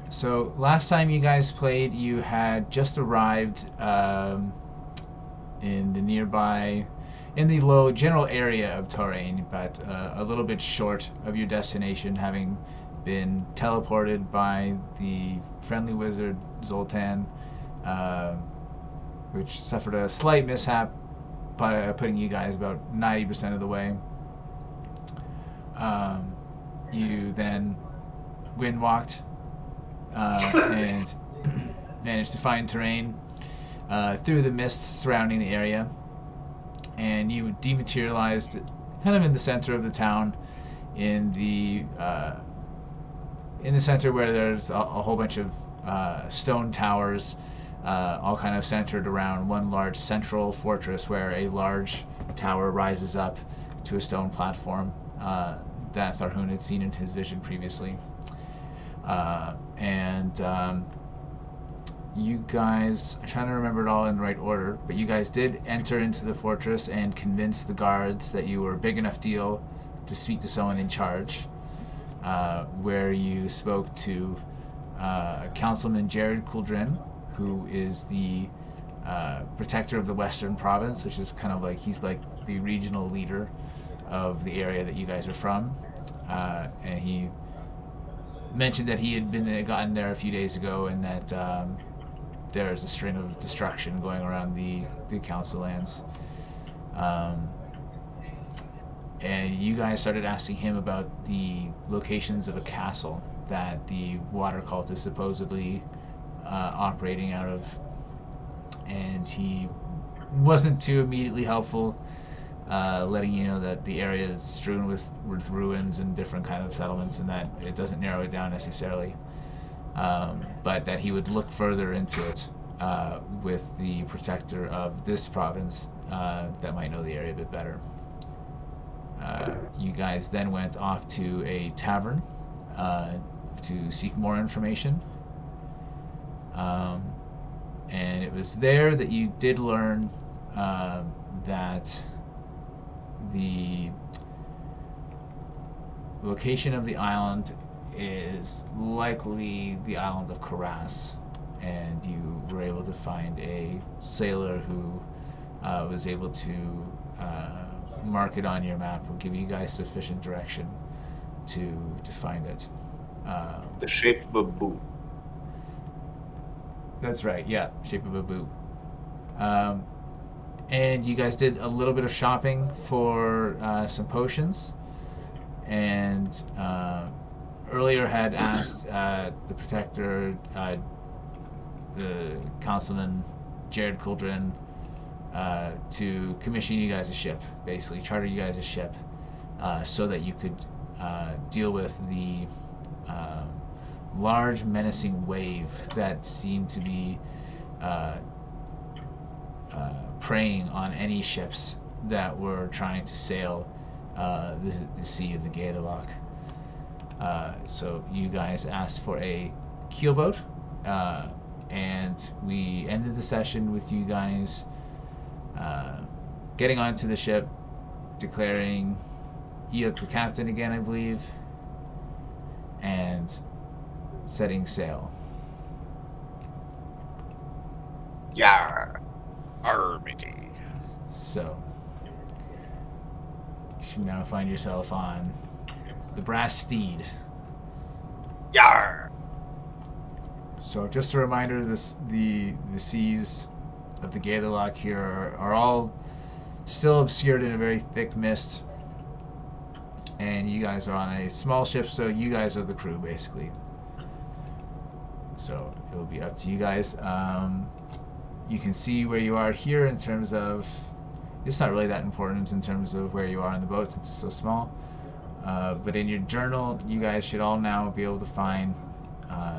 So last time you guys played, you had just arrived in the nearby, in the low general area of Toraine, but a little bit short of your destination, having been teleported by the friendly wizard Zoltan, uh, which suffered a slight mishap by putting you guys about 90% of the way. Um, you then wind walked and managed to find terrain through the mist surrounding the area, and you dematerialized kind of in the center of the town, in the center where there's a whole bunch of stone towers, all kind of centered around one large central fortress where a large tower rises up to a stone platform that Tharhun had seen in his vision previously. And you guys, I'm trying to remember it all in the right order, but you guys did enter into the fortress and convince the guards that you were a big enough deal to speak to someone in charge, where you spoke to Councilman Jared Kuldrin, who is the protector of the Western Province, which is kind of like, he's like the regional leader of the area that you guys are from. And he mentioned that he had gotten there a few days ago, and that there's a string of destruction going around the council lands. And you guys started asking him about the locations of a castle that the water cult is supposedly operating out of, and he wasn't too immediately helpful, letting you know that the area is strewn with ruins and different kind of settlements, and that it doesn't narrow it down necessarily, but that he would look further into it with the protector of this province that might know the area a bit better. You guys then went off to a tavern to seek more information. And it was there that you did learn that the location of the island is likely the island of Karas, and you were able to find a sailor who was able to mark it on your map, will give you guys sufficient direction to find it. The shape of a boot. That's right, yeah, shape of a boot. And you guys did a little bit of shopping for some potions, and earlier had asked the protector, the councilman Jared Kuldrin, to commission you guys a ship, basically charter you guys a ship, so that you could deal with the large menacing wave that seemed to be preying on any ships that were trying to sail the sea of the Gaedelock. So you guys asked for a keelboat, and we ended the session with you guys getting onto the ship, declaring Eikooc the captain again, I believe, and setting sail. Yeah. Armity. So you should now find yourself on the Brass Steed. Yar. So just a reminder, the seas of the Gaedelock here are all still obscured in a very thick mist, and you guys are on a small ship, so you guys are the crew basically. So it will be up to you guys. You can see where you are here in terms of, it's not really that important in terms of where you are on the boat since it's so small, but in your journal you guys should all now be able to find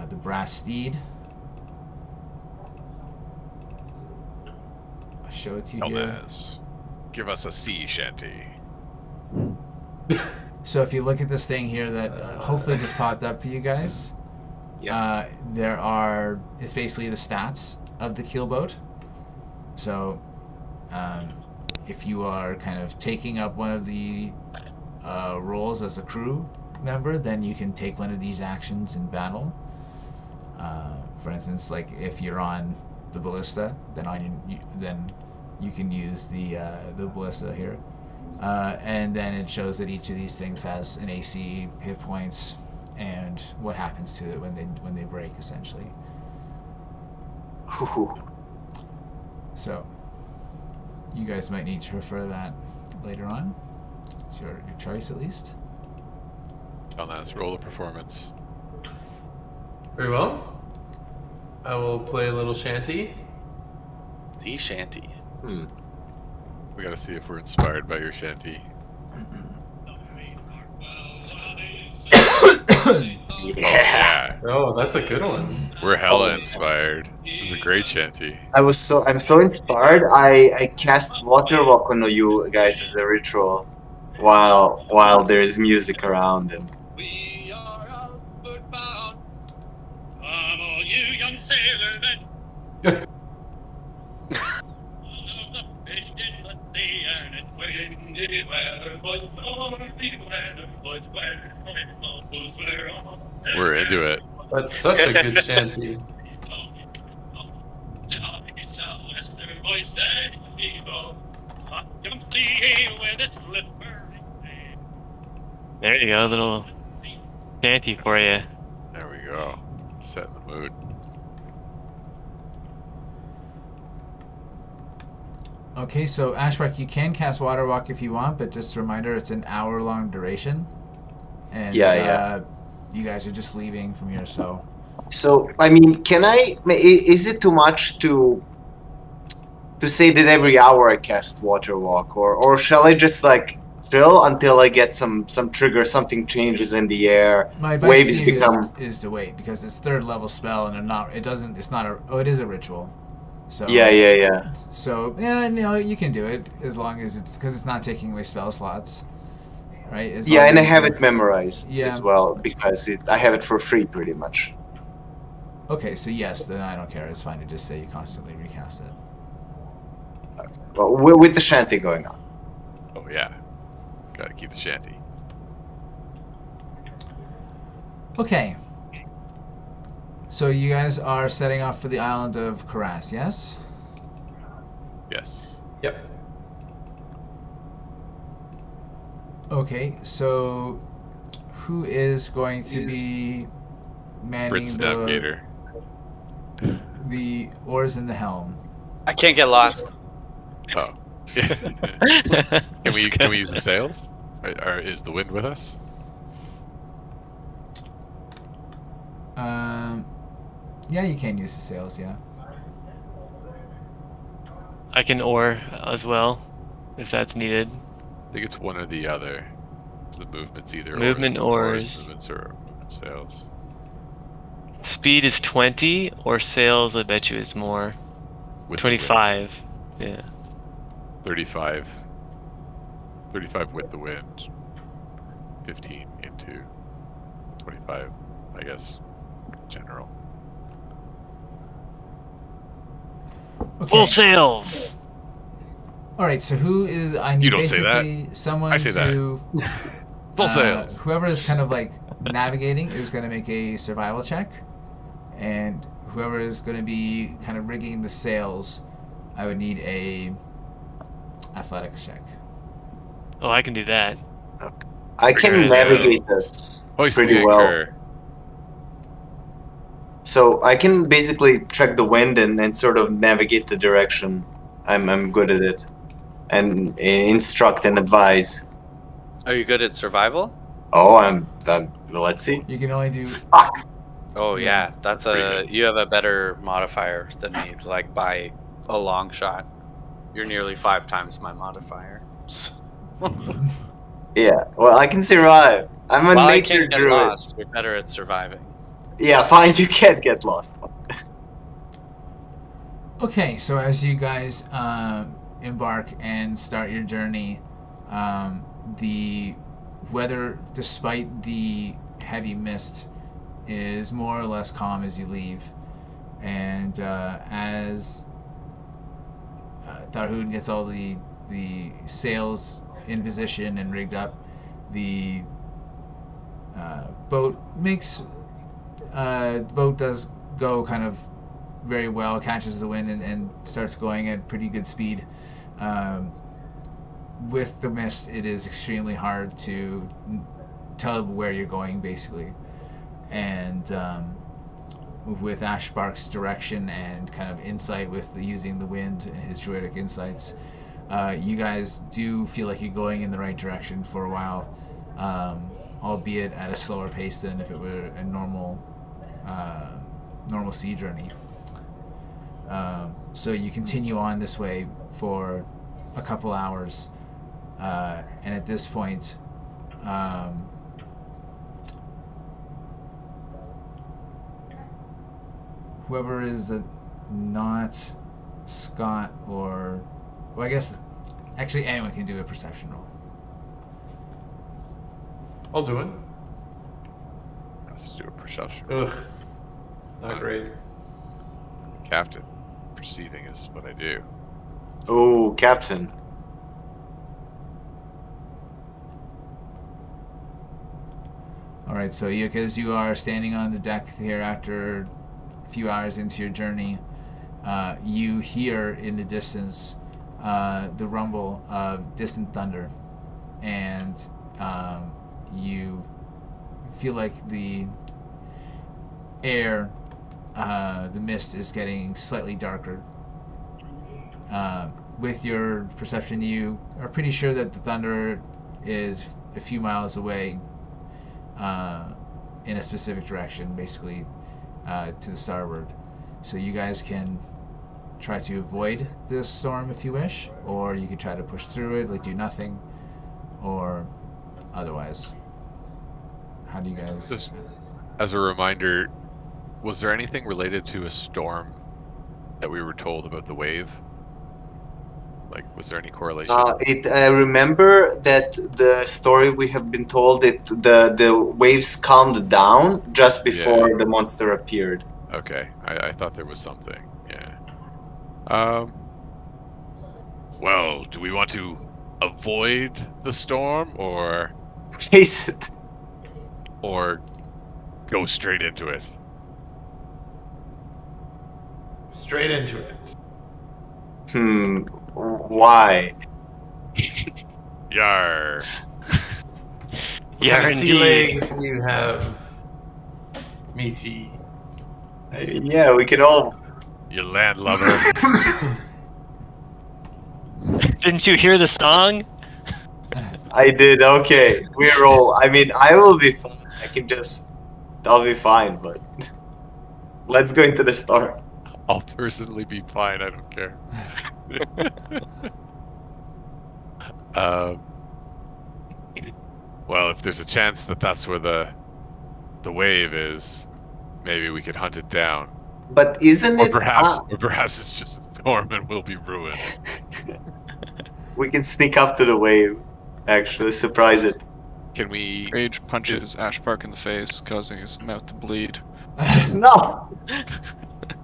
the Brass Steed. I'll show it to you here. Kelnozz, give us a sea shanty. So if you look at this thing here that hopefully just popped up for you guys, Yeah. it's basically the stats of the keelboat. So if you are kind of taking up one of the roles as a crew member, then you can take one of these actions in battle. For instance, like if you're on the ballista, then you can use the ballista here, and then it shows that each of these things has an AC, hit points, and what happens to it when they break, essentially. So you guys might need to refer to that later on. It's your choice, at least. Kelnozz, roll a performance. Very well. I will play a little shanty. The shanty. We gotta see if we're inspired by your shanty. Yeah. Oh, that's a good one. We're hella inspired. It's a great shanty. I'm so inspired. I cast Water Walk on you guys as a ritual while there's music around and We are outward bound. Come all you young sailormen. We're into it. That's such a good shanty. There you go, little shanty for you. There we go. Setting the mood. Okay, so Ashbark, you can cast Water Walk if you want, but just a reminder, it's an hour-long duration. And you guys are just leaving from here, so... So, I mean, is it too much to say that every hour I cast Water Walk, or shall I just like chill until I get some trigger, something changes in the air, My advice waves to you become... is to wait, because it's third level spell, and it is a ritual. So Yeah. So yeah, no, you can do it as long as it's not taking away spell slots, right? And I have it memorized Yeah. as well because I have it for free pretty much. Okay, so yes, then I don't care. It's fine to just say you constantly recast it. Well, with the shanty going on. Oh yeah. Gotta keep the shanty. Okay. So you guys are setting off for the island of Karas, yes? Yes. Yep. Okay, so who is going to be manning Bryn's the navigator. the oars and the helm? I can't get lost. Oh. Can we use the sails? Is the wind with us? Yeah, you can use the sails, yeah. I can oar as well, if that's needed. I think it's one or the other. The movement's either Movement oars. movements or sails. Speed is 20, or sails I bet you is more. With the 25. Yeah. wind. 35. 35 with the wind. 15 into 25, I guess. General. Okay. Full sails! Alright, so who is... I need You don't say that. basically someone I say that. to... Full sails! Whoever is kind of like navigating is going to make a survival check. And whoever is going to be kind of rigging the sails, I would need a athletics check. Oh, I can do that. I can Figure it navigate out. this Hoist pretty the well. anchor. So I can basically track the wind and sort of navigate the direction. I'm good at it. And instruct and advise. Are you good at survival? Oh, let's see. You can only do... Fuck. Oh yeah, that's Pretty you have a better modifier than me, like by a long shot. You're nearly 5 times my modifier. Yeah, well, I can survive. I'm a Well, I nature can't get druid. lost. You're better at surviving. Yeah, fine, you can't get lost. Okay, so as you guys embark and start your journey, the weather, despite the heavy mist, is more or less calm as you leave. And as Tharhun gets all the sails in position and rigged up, the boat does go kind of very well, catches the wind and starts going at pretty good speed. With the mist, it is extremely hard to tell where you're going, basically. And with Ashbark's direction and kind of insight with using the wind and his druidic insights, you guys do feel like you're going in the right direction for a while, albeit at a slower pace than if it were a normal sea journey. So you continue on this way for a couple hours, and at this point, whoever is not Scott or... Well, I guess... Actually, anyone can do a perception roll. I'll do it. Let's do a perception. Ugh. Not great. Captain. Perceiving is what I do. Oh, Captain. Alright, so as you are standing on the deck here after a few hours into your journey, you hear in the distance the rumble of distant thunder, and you feel like the air, the mist is getting slightly darker. With your perception, you are pretty sure that the thunder is a few miles away, in a specific direction, basically to the starboard. So you guys can try to avoid this storm if you wish, or you can try to push through it, like do nothing, or otherwise. How do you guys... Just as a reminder, was there anything related to a storm that we were told about the wave? Like, was there any correlation? I remember that the story we have been told that the waves calmed down just before the monster appeared. Okay, I thought there was something. Yeah. Well, do we want to avoid the storm or chase it, or go straight into it? Straight into it. Why? Yar. Yeah, Sea legs you have, matey. Yeah, we can all... You landlubber. Didn't you hear the song? I did, okay. We're all... I mean, I will be fine. I'll be fine, but... Let's go into the storm. I'll personally be fine, I don't care. Well, if there's a chance that that's where the wave is, maybe we could hunt it down. But isn't it... Or perhaps it's just a storm and we'll be ruined. We can sneak up to the wave, actually, surprise it. Can we... Grage punches Ashbark in the face, causing his mouth to bleed. No!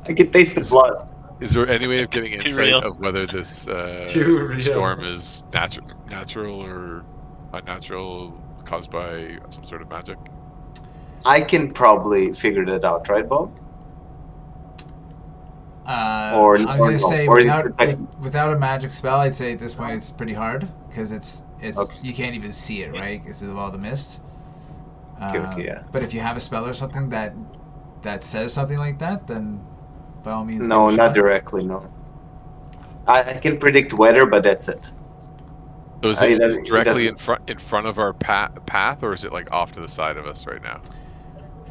I can taste the blood. Is there any way of getting insight real. of whether this storm is natural or unnatural, caused by some sort of magic? I can probably figure that out, right, Bob? I'm gonna say without a magic spell, I'd say at this point it's pretty hard because it's Okay. you can't even see it, right? Because of all the mist. Okay, yeah. But if you have a spell or something that says something like that, then by all means. No, give it a not shot. directly, no. I can predict weather, but that's it. So is it directly in front of our path, or is it like off to the side of us right now?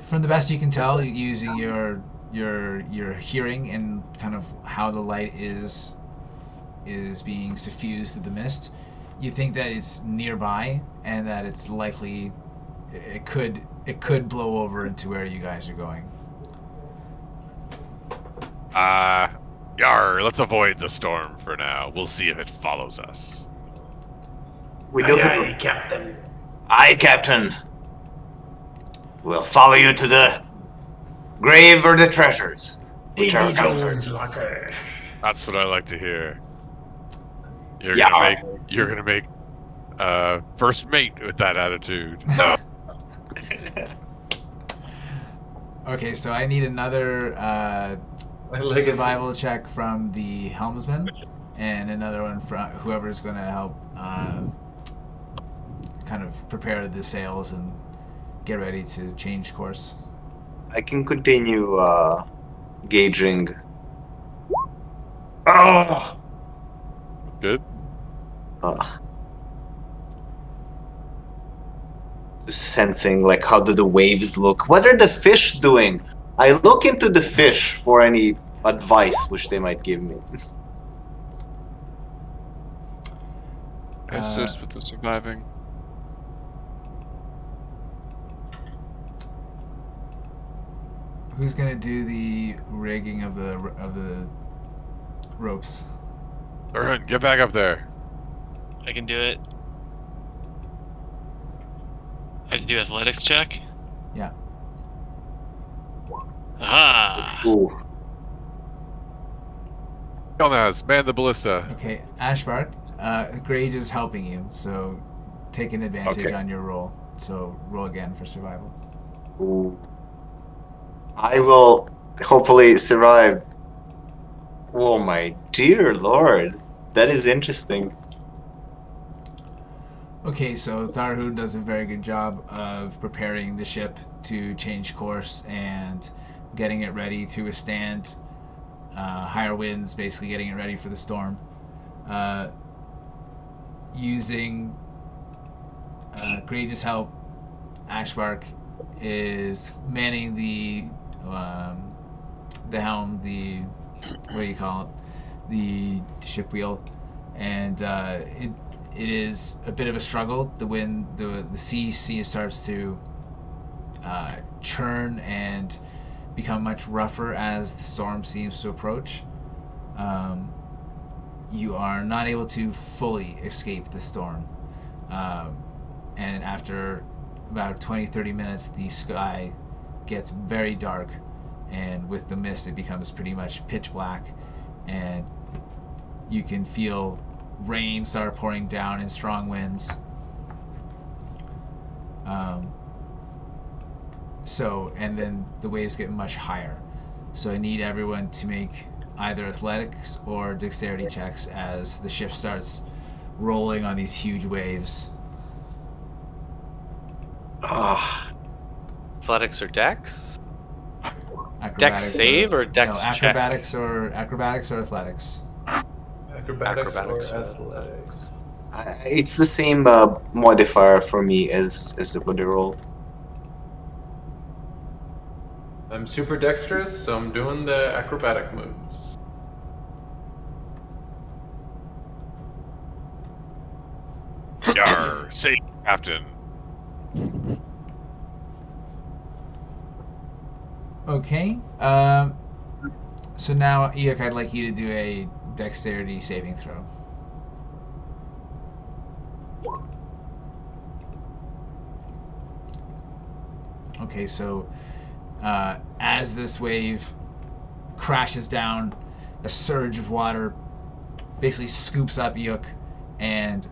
From the best you can tell, using your hearing and kind of how the light is being suffused through the mist, you think that it's nearby and that it's likely it could blow over into where you guys are going. Yar, let's avoid the storm for now. We'll see if it follows us. We do Aye, Captain. Aye, Captain. We'll follow you to the grave or the treasures. Whichever comes first. Locker. That's what I like to hear. You're gonna make first mate with that attitude. Okay, so I need another Legacy. survival check from the helmsman, and another one from whoever's going to help kind of prepare the sails and get ready to change course. I can continue gauging. Oh! Good. Sensing like how do the waves look? What are the fish doing? I look into the fish for any advice which they might give me. I assist with the surviving. Who's gonna do the rigging of the ropes? Tharhun, get back up there. I can do it. I have to do athletics check? Yeah. Aha! Oof. Kelnozz, man the ballista. Okay, Ashbark, Grage is helping you, so take an advantage Okay. on your roll. So roll again for survival. Ooh. I will hopefully survive. Oh my dear lord. That is interesting. Okay, so Tharhun does a very good job of preparing the ship to change course and getting it ready to withstand higher winds, basically getting it ready for the storm. Using Grage's help, Ashbark is manning the helm, what do you call it? The ship wheel, and it is a bit of a struggle. The wind, the sea starts to churn and become much rougher as the storm seems to approach. You are not able to fully escape the storm, and after about 20-30 minutes, the sky gets very dark, and with the mist, it becomes pretty much pitch black, and you can feel rain start pouring down in strong winds. And then the waves get much higher. So I need everyone to make either athletics or dexterity checks as the ship starts rolling on these huge waves. Athletics or dex? Acrobatics Dex save or dex no, check? acrobatics or athletics. Acrobatics or Acrobatics. athletics? It's the same modifier for me as what I rolled. I'm super dexterous, so I'm doing the acrobatic moves. Yar, say captain. Okay. So now, Eikooc, I'd like you to do a dexterity saving throw. Okay, so as this wave crashes down, a surge of water basically scoops up Eikooc and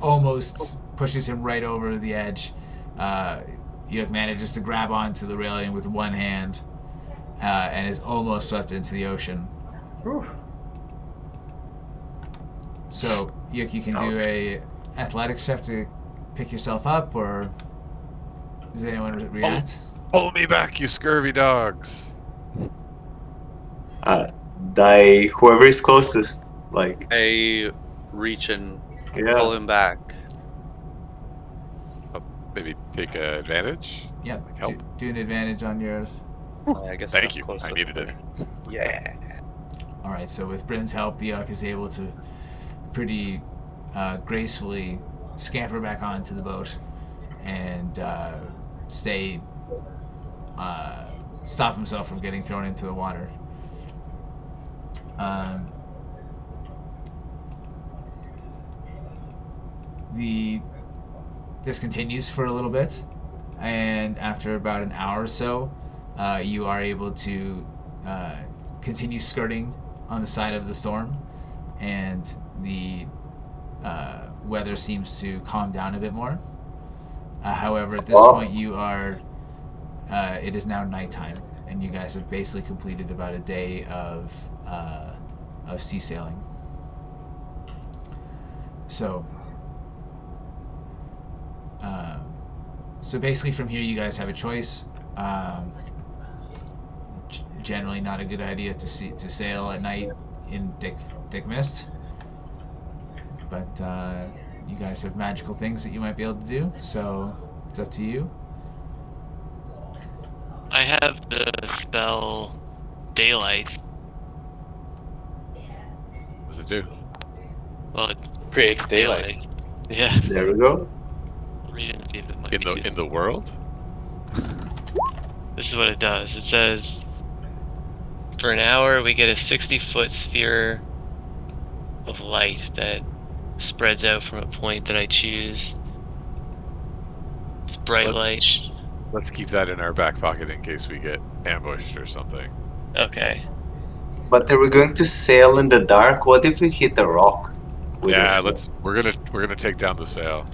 almost pushes him right over the edge. Eikooc manages to grab onto the railing with one hand and is almost swept into the ocean. Whew. So, Eikooc, you can do a athletics check to pick yourself up, or does anyone react? Pull me back, you scurvy dogs. Whoever is closest, like I reach and pull yeah. him back. Maybe take advantage? Yep. Like help? Do an advantage on yours. I guess Thank I'm you. close I to needed the- it. Yeah. Alright, so with Bryn's help, Eikooc is able to pretty gracefully scamper back onto the boat and stop himself from getting thrown into the water. This continues for a little bit, and after about an hour or so, you are able to continue skirting on the side of the storm, and the weather seems to calm down a bit more. However, at this point, you are it is now nighttime, and you guys have basically completed about a day of sea sailing. So, so basically from here you guys have a choice. Generally not a good idea to sail at night in thick mist, but you guys have magical things that you might be able to do, so it's up to you. I have the spell Daylight. What does it do? Well, it Creates daylight. Yeah. There we go. I'll read it and see if it might be good. In the world? This is what it does. It says, for an hour we get a 60-foot sphere of light that spreads out from a point that I choose. It's bright light. Let's keep that in our back pocket in case we get ambushed or something. Okay. But are we going to sail in the dark? What if we hit a rock? Yeah, we're gonna take down the sail.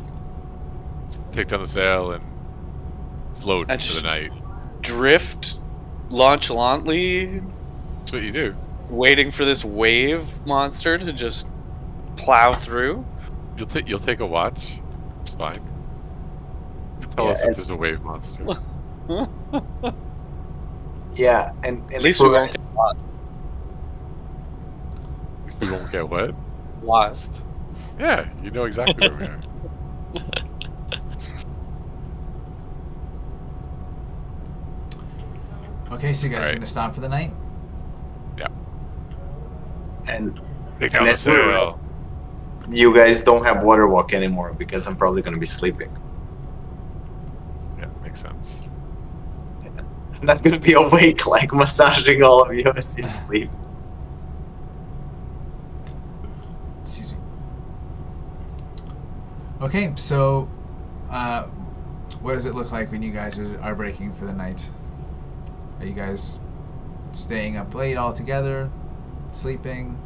Take down the sail and float into the night. Drift nonchalantly. That's what you do. Waiting for this wave monster to just plow through. You'll take a watch. It's fine. Tell us if there's a wave monster. Yeah, and At least we won't get We won't get what? lost. Yeah, you know exactly where we are. Okay, so you guys Alright. gonna stop for the night? Yeah. and Take down the that's where sail. you guys don't have water walk anymore because I'm probably gonna be sleeping. Yeah, makes sense. I'm not gonna be awake like massaging all of you as you sleep. Excuse me. Okay, so what does it look like when you guys are breaking for the night? Are you guys staying up late all together? Sleeping?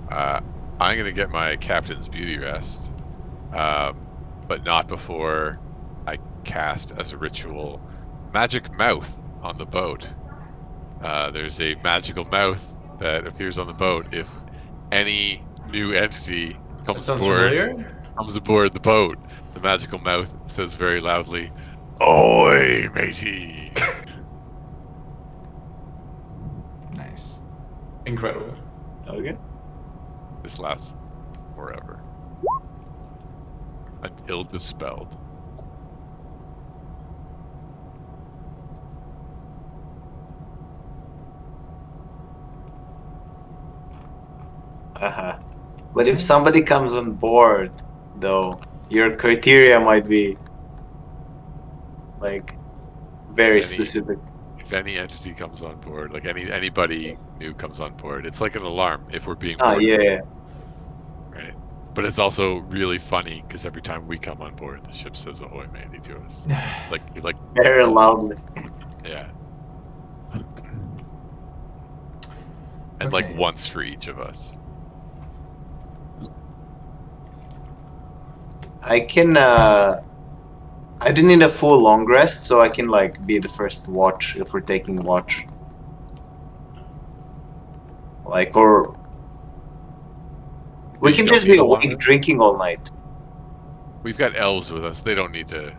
I'm gonna get my captain's beauty rest, but not before I cast as a ritual magic mouth on the boat. There's a magical mouth that appears on the boat if any new entity comes aboard the boat. The magical mouth says very loudly, "Ahoy, matey!" Nice. Incredible. Okay. This lasts forever until dispelled. But if somebody comes on board, though, your criteria might be like very specific. If any entity comes on board, like anybody new comes on board, it's like an alarm if we're being Oh boarded. yeah. Right. But it's also really funny because every time we come on board, the ship says "Ahoy, matey" to us. like Very loudly. Yeah. And like Okay. once for each of us. I can I do need a full long rest, so I can like be the first watch if we're taking watch. Like, or we You can don't just need be a long awake rest? drinking all night. We've got elves with us. They don't need to.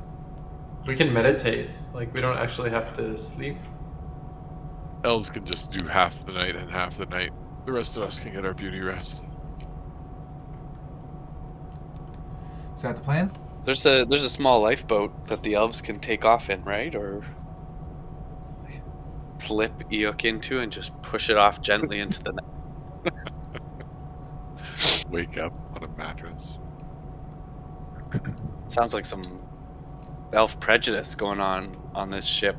We can meditate. Like, we don't actually have to sleep. Elves can just do half the night and half the night. The rest of us can get our beauty rest. Is that the plan? There's a small lifeboat that the elves can take off in, right? Or slip Eikooc into and just push it off gently into the night. Wake up on a mattress. Sounds like some elf prejudice going on this ship.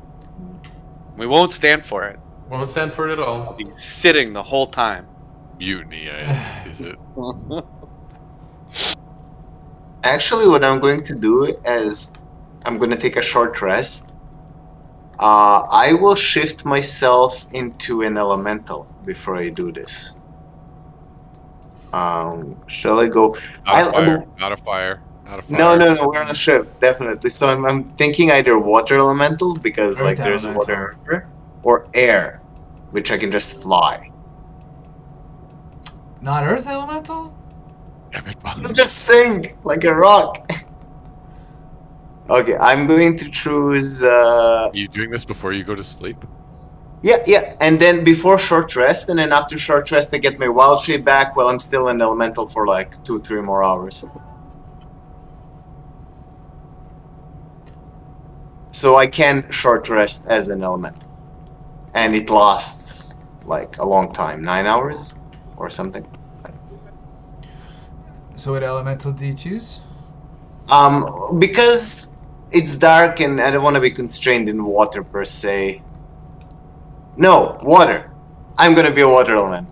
We won't stand for it. Won't stand for it at all. I'll be sitting the whole time. Mutiny, is it? Actually, what I'm going to do is I'm going to take a short rest. I will shift myself into an elemental before I do this. Shall I go? Not a fire. Not a fire. Not a fire. No, we're on a ship, definitely. So I'm thinking either water elemental, because Earth like there's elemental. water, or air, which I can just fly. Not Earth Elemental? Damn it, I'll just sing like a rock. Okay, I'm going to choose. Are you doing this before you go to sleep? Yeah, and then before short rest, and then after short rest, I get my wild shape back while I'm still in elemental for like 2-3 more hours. So I can short rest as an element, and it lasts like a long time, 9 hours or something. So what elemental do you choose? Because it's dark and I don't want to be constrained in water per se. No, water. I'm gonna be a water element.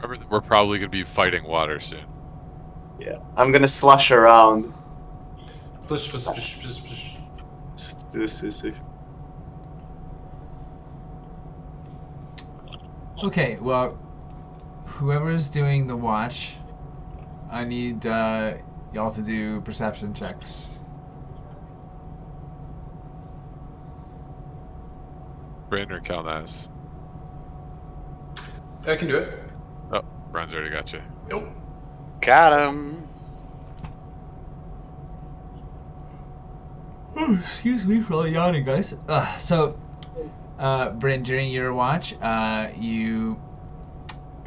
Remember, we're probably going to be fighting water soon. Yeah, I'm gonna slush around. Splish, splish, splish, splish, splish. Okay, well, whoever's doing the watch, I need y'all to do perception checks. Bryn or Kelnozz? I can do it. Oh, Bryn's already got you. Nope. Got him. Oh, excuse me for all yawning, guys. So, Bryn, during your watch, you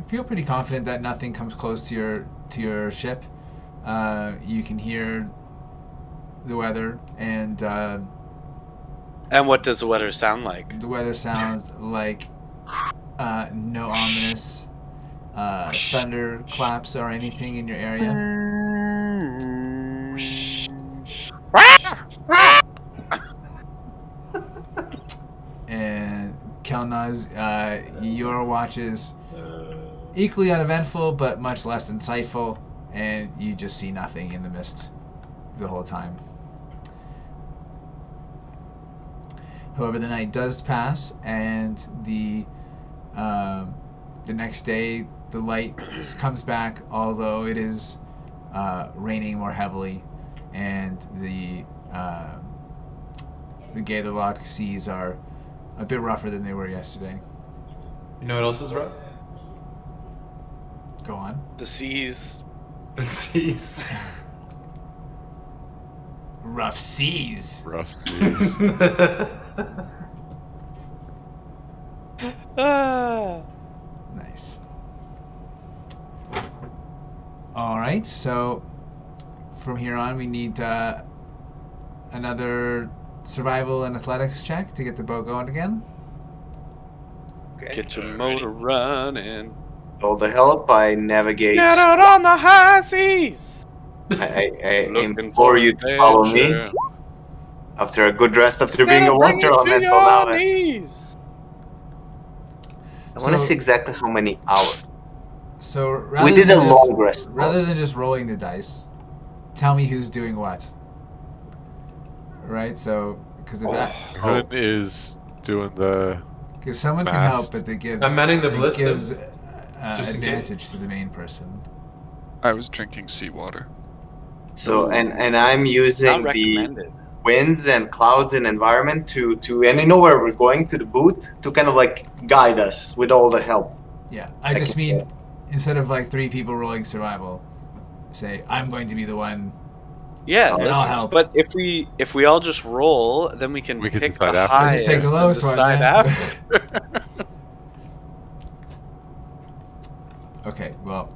feel pretty confident that nothing comes close to your ship. You can hear the weather, and And what does the weather sound like? the weather sounds like no ominous thunder claps or anything in your area. And Kelnozz, your watch is equally uneventful, but much less insightful, and you just see nothing in the mist the whole time. However, the night does pass, and the next day the light comes back, although it is raining more heavily, and the Gniddup seas are a bit rougher than they were yesterday. You know what else is rough? Go on. The seas. The seas. Rough seas. Rough seas. Nice. All right, so from here on, we need another survival and athletics check to get the boat going again. Okay. Get your motor running. All the help I navigate. Get out on the high seas. I Looking implore you to follow me. adventure. After a good rest, after being a Gotta bring water you to elemental your now. I knees. want to So- see exactly how many hours. So We rather did than a just- long rest. Rather than just rolling the dice, tell me who's doing what. Right? So, because Hood is doing the... someone can Fast. help, but it gives I'm manning the it ballista, gives just in case. advantage to the main person. I was drinking seawater. So and I'm using Not the recommended. winds and clouds and environment to and I know where we're going to the boot to kind of like guide us with all the help. Yeah, I just can- mean instead of like 3 people rolling survival, say I'm going to be the one. Yeah, And I'll let's- help. but if we all just roll, then we can We can pick decide the after. highest Just take the and lowest one, decide man. after. Okay, well.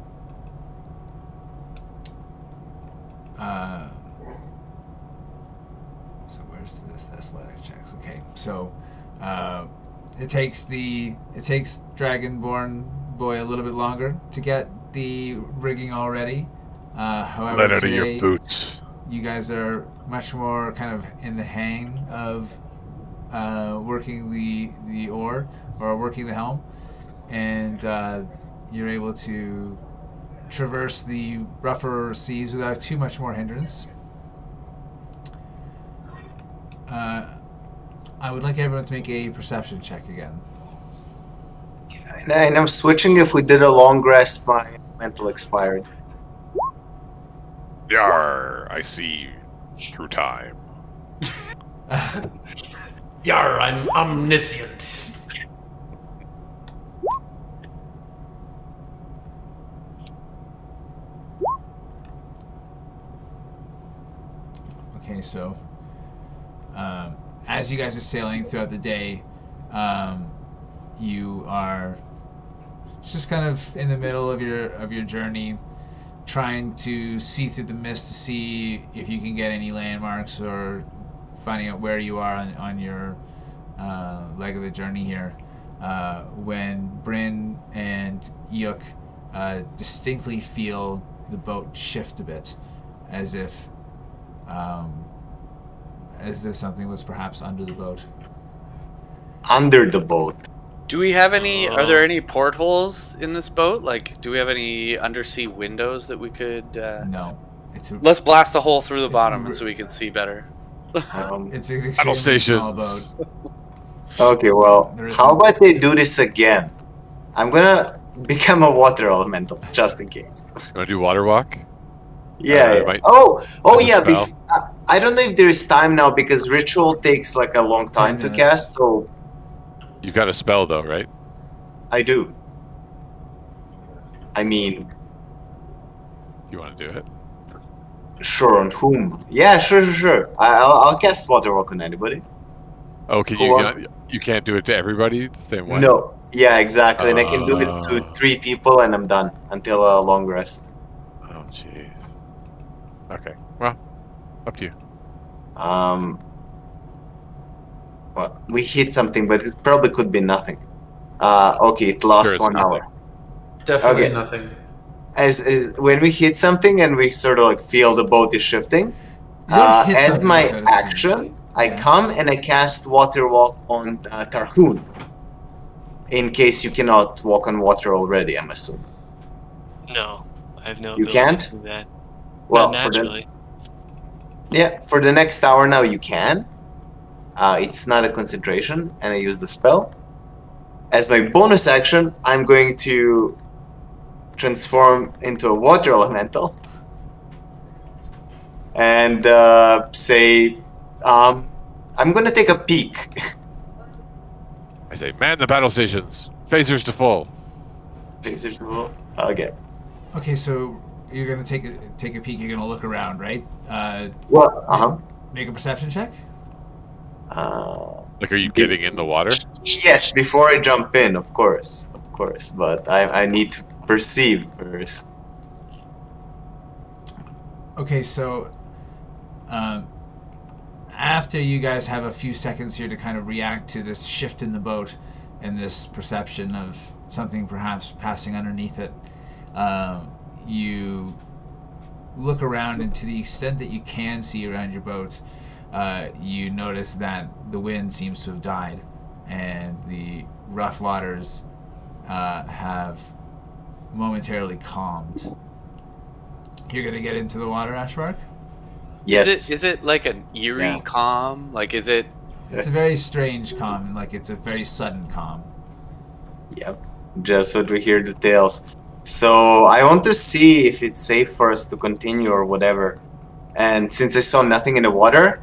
So where's this athletic checks? Okay, so it takes Dragonborn boy a little bit longer to get the rigging all ready. However, Let out of today, your boots. you guys are much more kind of in the hang of working the oar or working the helm, and you're able to traverse the rougher seas without too much more hindrance. I would like everyone to make a perception check again. And I'm switching. If we did a long rest, my mental expired. Yarr! I see through time. Yar, I'm omniscient. Okay, so as you guys are sailing throughout the day, you are just kind of in the middle of your journey, trying to see through the mist to see if you can get any landmarks or finding out where you are on your leg of the journey here. When Bryn and Eikooc distinctly feel the boat shift a bit, as if something was perhaps under the boat. Under the boat. Do we have any? Are there any portholes in this boat? Like, do we have any undersea windows that we could? No, Let's blast a hole through the bottom so we can see better. It's an Battle extremely small stations. boat. Okay, well, how about they do this again? I'm gonna become a water elemental, just in case. You want to do water walk? Yeah. Might- Oh, as a yeah. spell. I don't know if there is time now because ritual takes like a long time 10 to minutes. cast. So You've got a spell though, right? I do. I mean, Do you want to do it? sure. On whom? Yeah, sure. I'll cast water walk on anybody. Oh, can Cool. you can't do it to everybody the same way? No. Yeah, exactly. And I can do it to Oh. 3 people, and I'm done until a long rest. Oh, jeez. Okay. Well, up to you. Well, we hit something, but it probably could be nothing. Okay, it lasts Sure, it's 1 hour. nothing. Definitely Okay. nothing. As when we hit something and we sort of like feel the boat is shifting, You don't hit as something, my so to speak. action, I Yeah. come and I cast water walk on Tharhun. In case you cannot walk on water already, I'm assuming. No, I have no You ability can't? to do that. Well, Not naturally. for the next hour now you can. It's not a concentration, and I use the spell. As my bonus action, I'm going to transform into a water elemental and say, I'm gonna take a peek. I say, man the battle stations. Phasers to full. Okay. Okay, so you're gonna take a peek. You're gonna look around, right? Well, Make a perception check. Like, are you getting in the water? Yes, before I jump in, of course. But I need to perceive first. Okay, so after you guys have a few seconds here to kind of react to this shift in the boat and this perception of something perhaps passing underneath it, you look around, and to the extent that you can see around your boat, you notice that the wind seems to have died and the rough waters have momentarily calmed. You're gonna get into the water, Ashbark? Yes. Is it like an eerie Yeah. calm? Like, is it? It's a very strange calm, like it's a very sudden calm. Yep. Just what we hear details. So I want to see if it's safe for us to continue or whatever. And since I saw nothing in the water,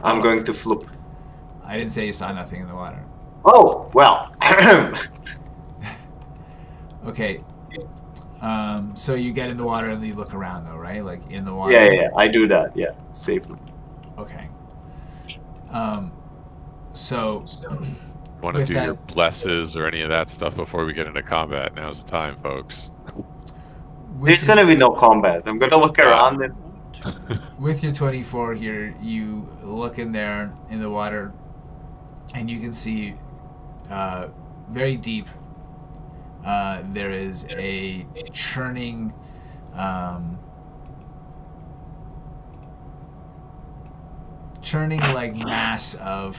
I'm going to flip. I didn't say you saw nothing in the water. Oh, well. Okay. So you get in the water and you look around, though, right? Like in the water. Yeah, I do that. Yeah, safely. Okay. So Want to With do that- your blesses or any of that stuff before we get into combat? Now's the time, folks. There's gonna be no combat. I'm gonna look around and With your 24 here, you look in there in the water, and you can see very deep. There is a churning, like mass of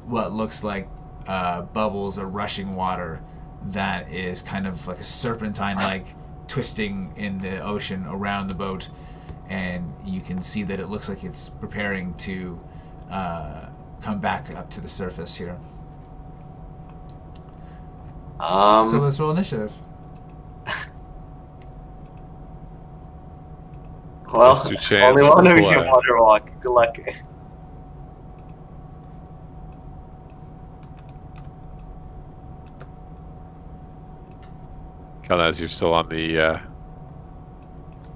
what looks like bubbles or rushing water that is kind of like a serpentine-like twisting in the ocean around the boat. And you can see that it looks like it's preparing to come back up to the surface here. So let's roll initiative. Well, That's your chance only one for of you blood. can water walk. Good luck. Kelnozz, you're still on the I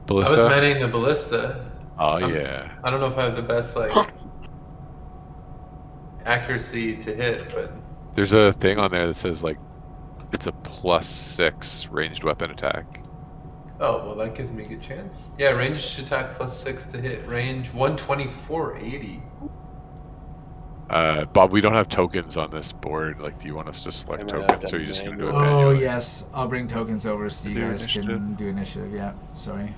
ballista? was manning the ballista. Oh, I'm- yeah. I don't know if I have the best like accuracy to hit, but There's a thing on there that says, like, it's a +6 ranged weapon attack. oh well, that gives me a good chance. Yeah, ranged attack +6 to hit. Range 124.80. Bob, we don't have tokens on this board. Like, do you want us to select I mean, tokens, or are you just going to do it Oh manually? yes, I'll bring tokens over so you Do guys can initiative. do initiative. Yeah, sorry.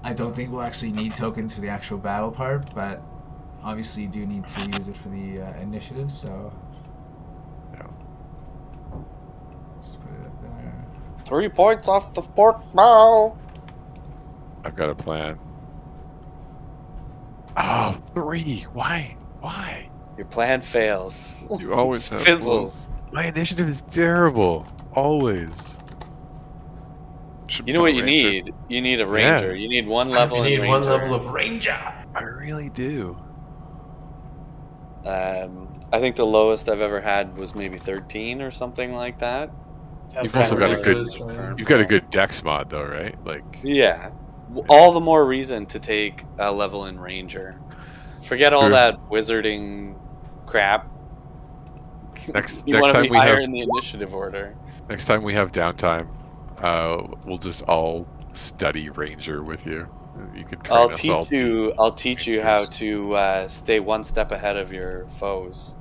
I don't think we'll actually need tokens for the actual battle part, but obviously you do need to use it for the initiative, so Yeah. just put it up there. 3 points off the fork bow. I've got a plan. Oh, 3. Why? Why? Your plan fails. You always have Fizzles. My initiative is terrible. Always. Should You know what become you a ranger. need? You need a ranger. You need one level You in need ranger. one level of ranger. I really do. I think the lowest I've ever had was maybe 13 or something like that. You've also got a That's good. fine. You've got a good dex mod, though, right? Like, Yeah. All the more reason to take a level in ranger. Forget all True. that wizarding crap. next You next want to time be we higher have in the initiative order. next time we have downtime, we'll just all study ranger with you. You can train I'll us all. teach you. I'll teach you how to stay one step ahead of your foes.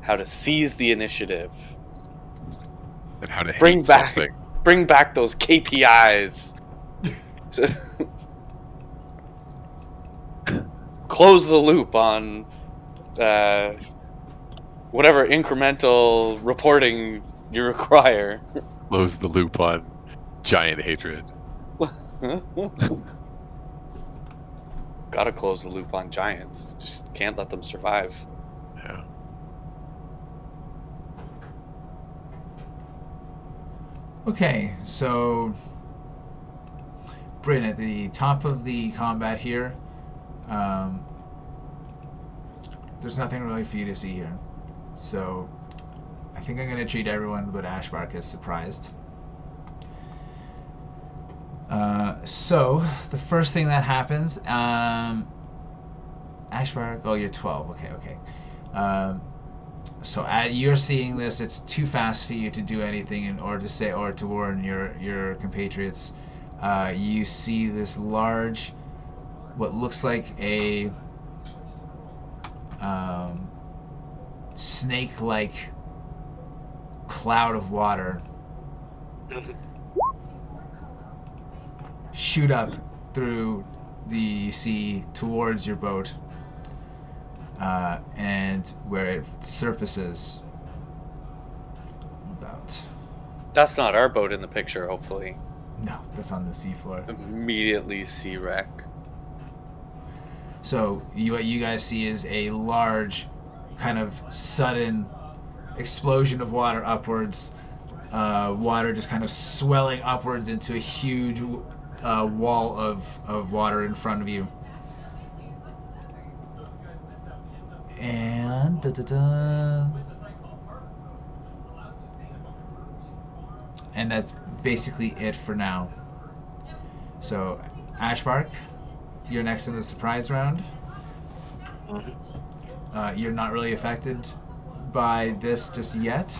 How to seize the initiative. And how to Bring hate back- something. Bring back those KPIs. Close the loop on whatever incremental reporting you require. Close the loop on giant hatred. Gotta close the loop on giants. Just can't let them survive. Yeah. Okay, so Bryn, at the top of the combat here, there's nothing really for you to see here. So I think I'm going to treat everyone but Ashbark as surprised. So the first thing that happens, Ashbark, oh, you're 12. Okay. So you're seeing this. It's too fast for you to do anything in order to say or to warn your compatriots. You see this large, what looks like a snake-like cloud of water shoot up through the sea towards your boat. And where it surfaces about... That's not our boat in the picture, hopefully. No, that's on the seafloor. Immediately sea wreck. So what you guys see is a large, kind of sudden explosion of water upwards. Water just kind of swelling upwards into a huge wall of water in front of you. And and that's basically it for now. So, Ashbark, you're next in the surprise round. You're not really affected by this just yet.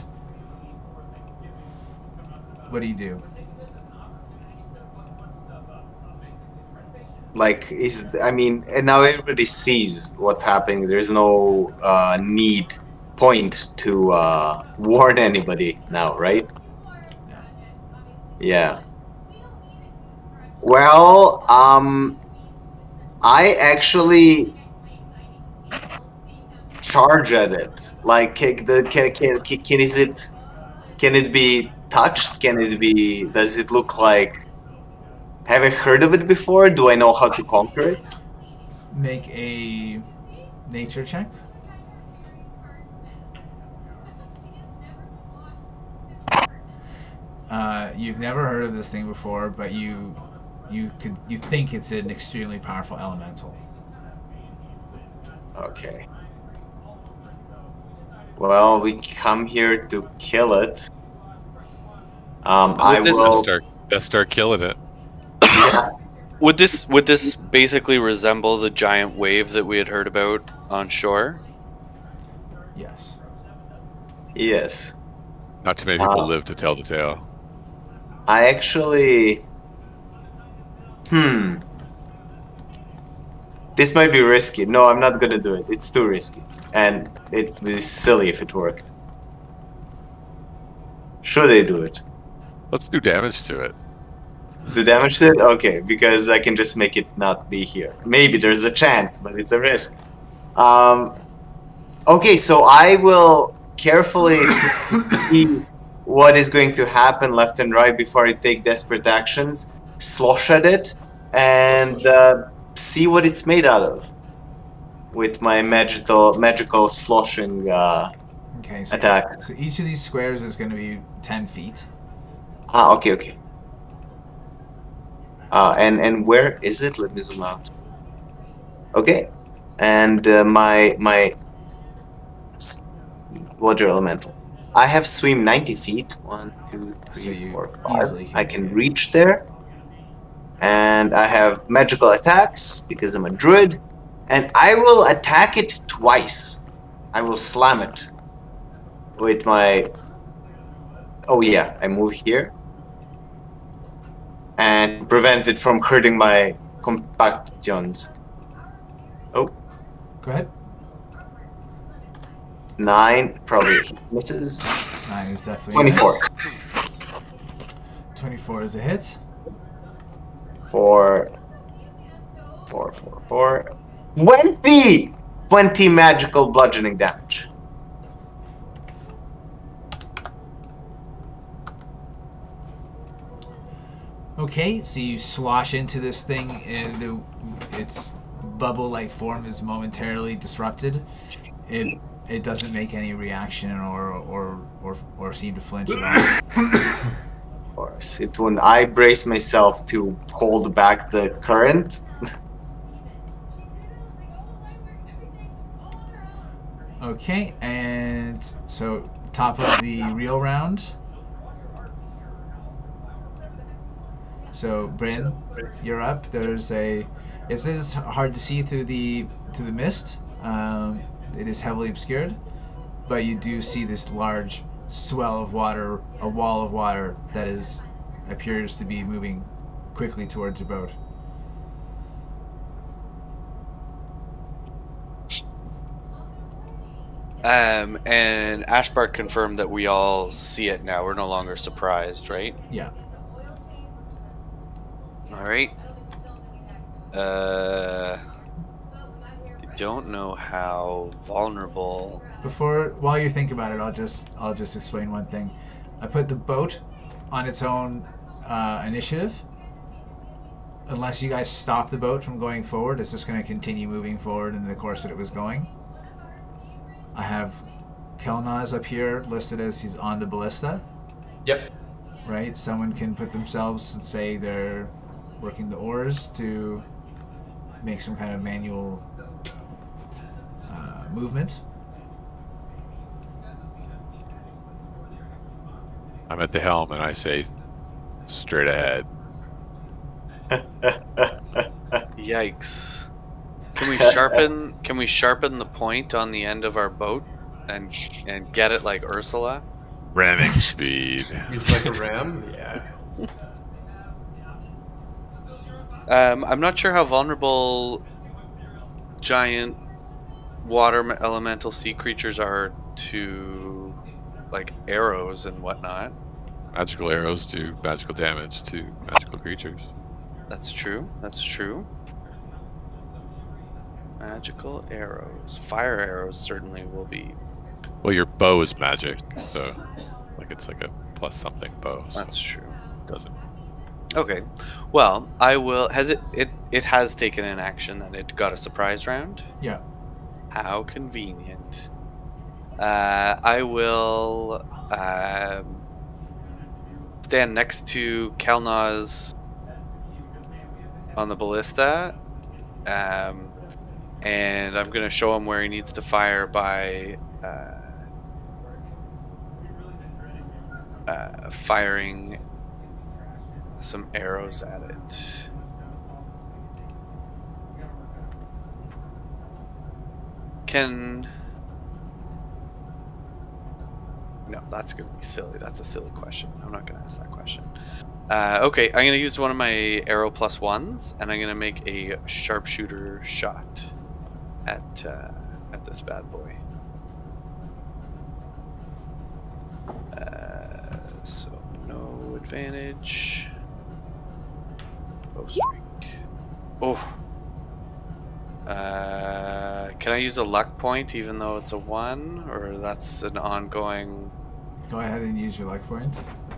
What do you do? Like, and now everybody sees what's happening. There's no point to warn anybody now, right? Yeah. Well, I actually charge at it. Like, can it be touched? Does it look like? Have I heard of it before? Do I know how to conquer it? Make a nature check. You've never heard of this thing before, but you think it's an extremely powerful elemental. Okay. Well, we come here to kill it. I will. Let's start killing it. Would this basically resemble the giant wave that we had heard about on shore? Yes. Yes. Not too many people live to tell the tale. I actually. This might be risky. No, I'm not gonna do it. It's too risky. And it's silly if it worked. Should I do it? Let's do damage to it. Do damage to it? Okay, because I can just make it not be here. Maybe there's a chance, but it's a risk. Okay, so I will carefully see what is going to happen left and right before I take desperate actions, slosh at it, and see what it's made out of with my magical sloshing Okay, so, attack. So each of these squares is going to be 10 feet. Okay. And where is it? Let me zoom out. Okay, and my water elemental. I have swim 90 feet. 1, 2, 3, 4, 5. I can reach there. And I have magical attacks because I'm a druid. And I will attack it twice. I will slam it with my... Oh yeah, I move here. And prevent it from hurting my compactions. Oh. Go ahead. 9 probably misses. 9 is definitely 24. 24 is a hit. 4. 20 magical bludgeoning damage. Okay, so you slosh into this thing, and its bubble-like form is momentarily disrupted. It doesn't make any reaction or seem to flinch at all. Of course, it when I brace myself to hold back the current. Okay, and so top of the real round. So Bryn, you're up. It is hard to see through the mist. It is heavily obscured, but you do see this large swell of water, a wall of water that appears to be moving quickly towards your boat. And Ashbark confirmed that we all see it now. We're no longer surprised, right? Yeah. All right. I don't know how vulnerable. While you're thinking about it, I'll just explain one thing. I put the boat on its own initiative. Unless you guys stop the boat from going forward, it's just going to continue moving forward in the course that it was going. I have Kelnozz up here listed as he's on the ballista. Yep. Right? Someone can put themselves and say they're working the oars to make some kind of manual movement. I'm at the helm and I say, straight ahead. Yikes! Can we sharpen the point on the end of our boat and get it like Ursula? Ramming speed. He's like a ram. Yeah. I'm not sure how vulnerable giant water elemental sea creatures are to like arrows and whatnot. Magical arrows do magical damage to magical creatures. That's true. Magical arrows. Fire arrows certainly will be. Well, your bow is magic, so like it's like a plus something bow. So that's true. It doesn't. Okay. Well, I will. Has it has taken an action that it got a surprise round? Yeah. How convenient. I will stand next to Kelnozz on the ballista, and I'm gonna show him where he needs to fire by firing some arrows at it. No, that's gonna be silly. That's a silly question. I'm not gonna ask that question. Okay, I'm gonna use one of my arrow +1s, and I'm gonna make a sharpshooter shot at this bad boy. So no advantage. Bowstring. Oh. Can I use a luck point even though it's a 1, or that's an ongoing? Go ahead and use your luck point.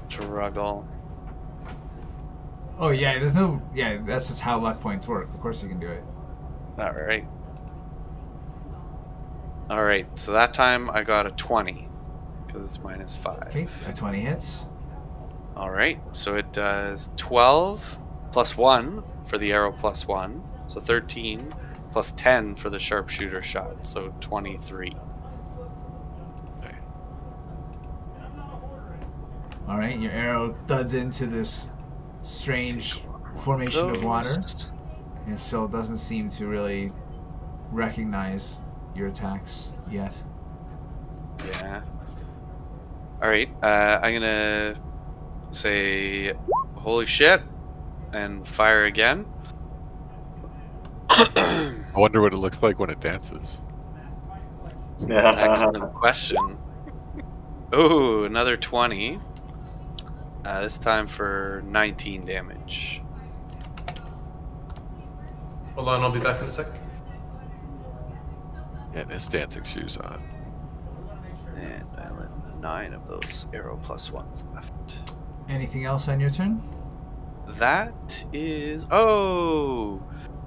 Struggle. Oh yeah, there's no. Yeah, that's just how luck points work. Of course you can do it. All right. All right. So that time I got a 20 because it's -5. Okay, a 20 hits. All right. So it does 12 plus 1 for the arrow +1, so 13 plus 10 for the sharpshooter shot, so 23. All right, your arrow thuds into this strange formation of water, and so it doesn't seem to really recognize your attacks yet. Yeah. All right. I'm gonna say, "Holy shit," and fire again. I wonder what it looks like when it dances. Excellent question. Oh, another 20. This time for 19 damage. Hold on, I'll be back in a second. And his dancing shoes on. And I have 9 of those arrow +1s left. Anything else on your turn? That is... Oh!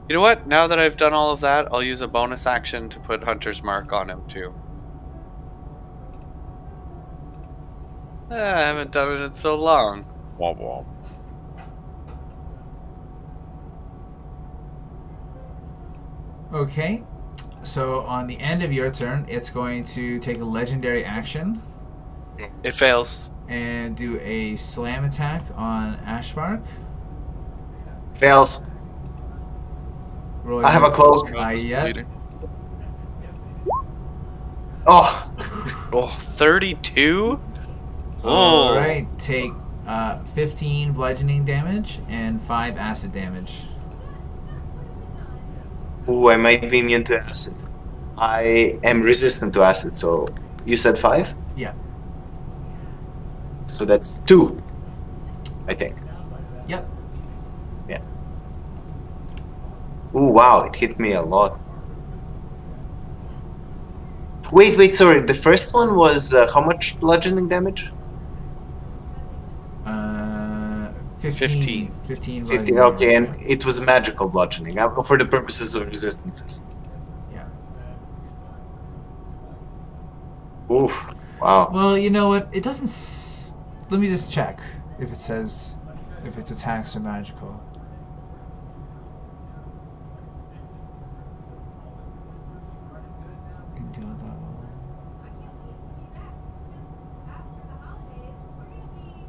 You know what? Now that I've done all of that, I'll use a bonus action to put Hunter's Mark on him, too. I haven't done it in so long. Womp womp. Okay, so on the end of your turn, it's going to take a legendary action It fails. and do a slam attack on Ashbark. Fails. Roll I have a cloak. yeah. Bleeding. Oh, Oh, 32? All right, take 15 bludgeoning damage and 5 acid damage. ooh, I might be immune to acid. I am resistant to acid, so you said 5? Yeah. So that's 2, I think. Yep. Yeah. Ooh, wow, it hit me a lot. Wait, sorry. The first one was how much bludgeoning damage? 15. 15, bludgeoning okay, damage. and it was magical bludgeoning for the purposes of resistances. Yeah. Oof, wow. Well, you know what? It doesn't. Let me just check if it says if its attacks are magical.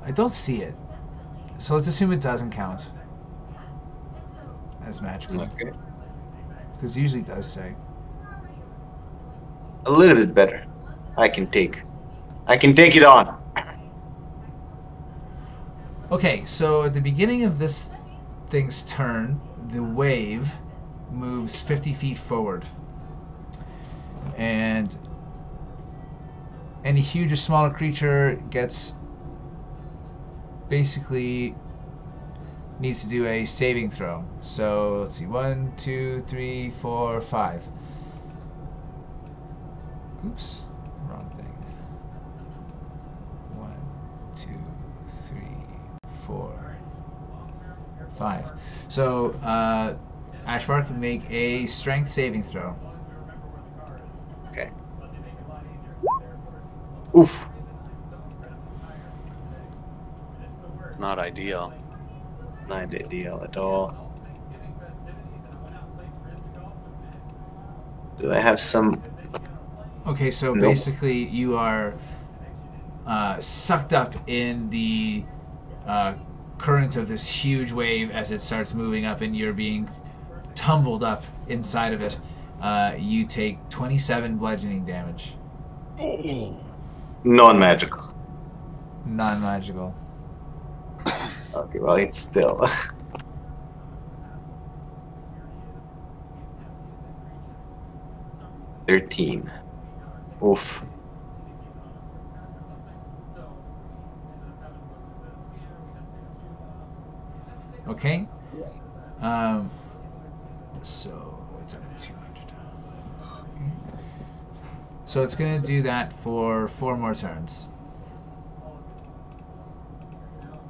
I don't see it, so let's assume it doesn't count as magical, Okay. because it usually does say. A little bit better. I can take it on. Okay, so at the beginning of this thing's turn, the wave moves 50 feet forward. And any huge or smaller creature gets basically needs to do a saving throw. So let's see, 1, 2, 3, 4, 5. Oops, wrong thing. 1, 2, 3, 4, 5. So Ashbark can make a strength saving throw. Okay. Oof. ideal. Not ideal at all. Do I have some? Okay, so Nope. basically you are sucked up in the current of this huge wave as it starts moving up, and you're being tumbled up inside of it. You take 27 bludgeoning damage. Non-magical. Non-magical. Okay, well, it's still. 13. Oof. Okay. So it's at 200. So it's gonna do that for 4 more turns.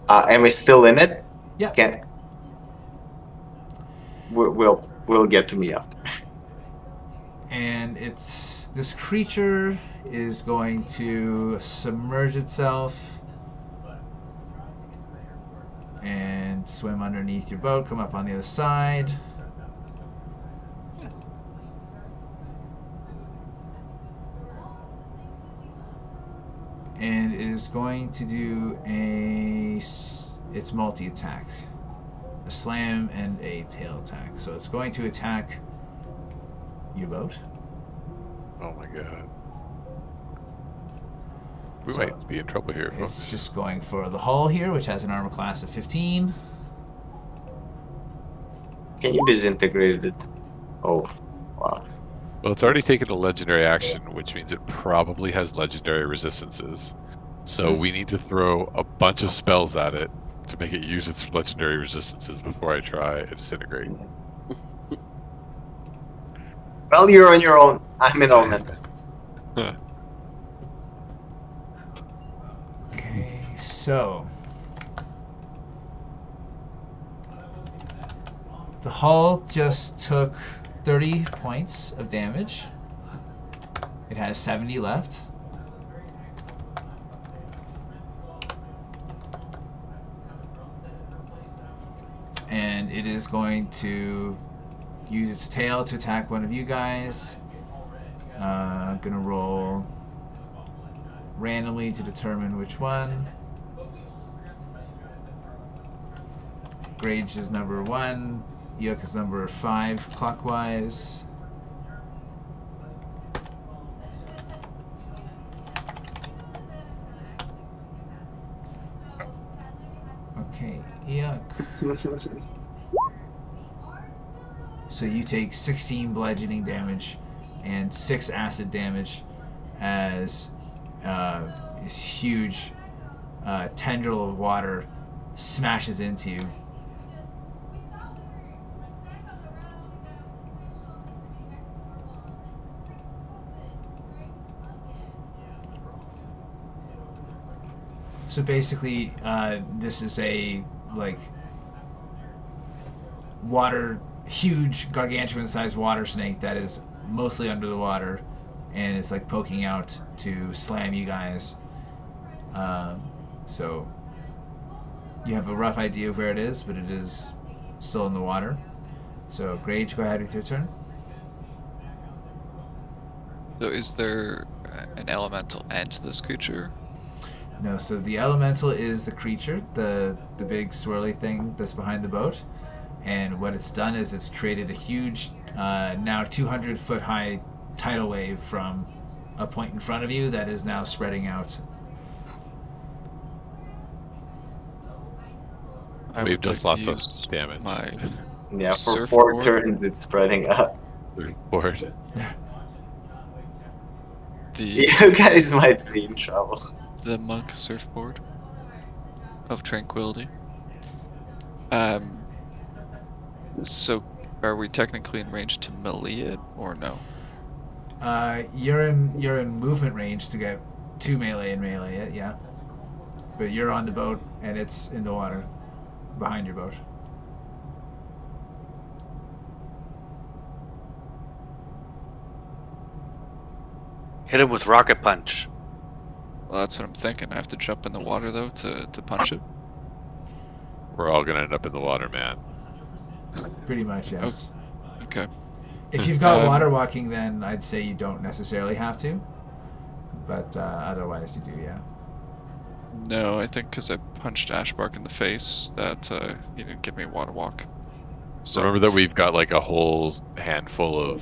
Am I still in it? Yeah. Can't. We'll get to me after. And this creature is going to submerge itself and swim underneath your boat, come up on the other side. And it is going to do its multi-attack. A slam and a tail attack. So it's going to attack your boat. Oh my god. We So might be in trouble here, It's folks. just going for the hull here, which has an armor class of 15. Can you disintegrate it? Oh, wow. Well, it's already taken a legendary action, which means it probably has legendary resistances. So we need to throw a bunch of spells at it to make it use its legendary resistances before I try and disintegrate. Well, you're on your own. I'm in Omen. Okay, so the hull just took 30 points of damage. It has 70 left. And it is going to use its tail to attack one of you guys. I'm gonna roll randomly to determine which one. Grage is number 1. Eikooc is number 5 clockwise. Okay, Eikooc. So you take 16 bludgeoning damage and 6 acid damage as this huge tendril of water smashes into you. So basically, this is a huge gargantuan-sized water snake that is mostly under the water, and it's poking out to slam you guys. So you have a rough idea of where it is, but it is still in the water. So Grage, go ahead with your turn. So is there an elemental end to this creature? No, so the elemental is the creature, the big swirly thing that's behind the boat. And what it's done is it's created a huge, now 200-foot high tidal wave from a point in front of you that is now spreading out. I We've would just like to lots of use damage. My Yeah, for Surfboard. 4 turns it's spreading up. Board. the You guys might be in trouble. the monk surfboard of tranquility. So are we technically in range to melee it or no? You're in movement range to get to melee and melee it, yeah. But you're on the boat and it's in the water behind your boat. Hit him with rocket punch. Well, that's what I'm thinking. I have to jump in the water though to punch it. We're all gonna end up in the water, man. Pretty much, yes. Okay. If you've got water walking, then I'd say you don't necessarily have to. But otherwise, you do, yeah. No, I think because I punched Ashbark in the face, that he didn't give me a water walk. So Remember that we've got like a whole handful of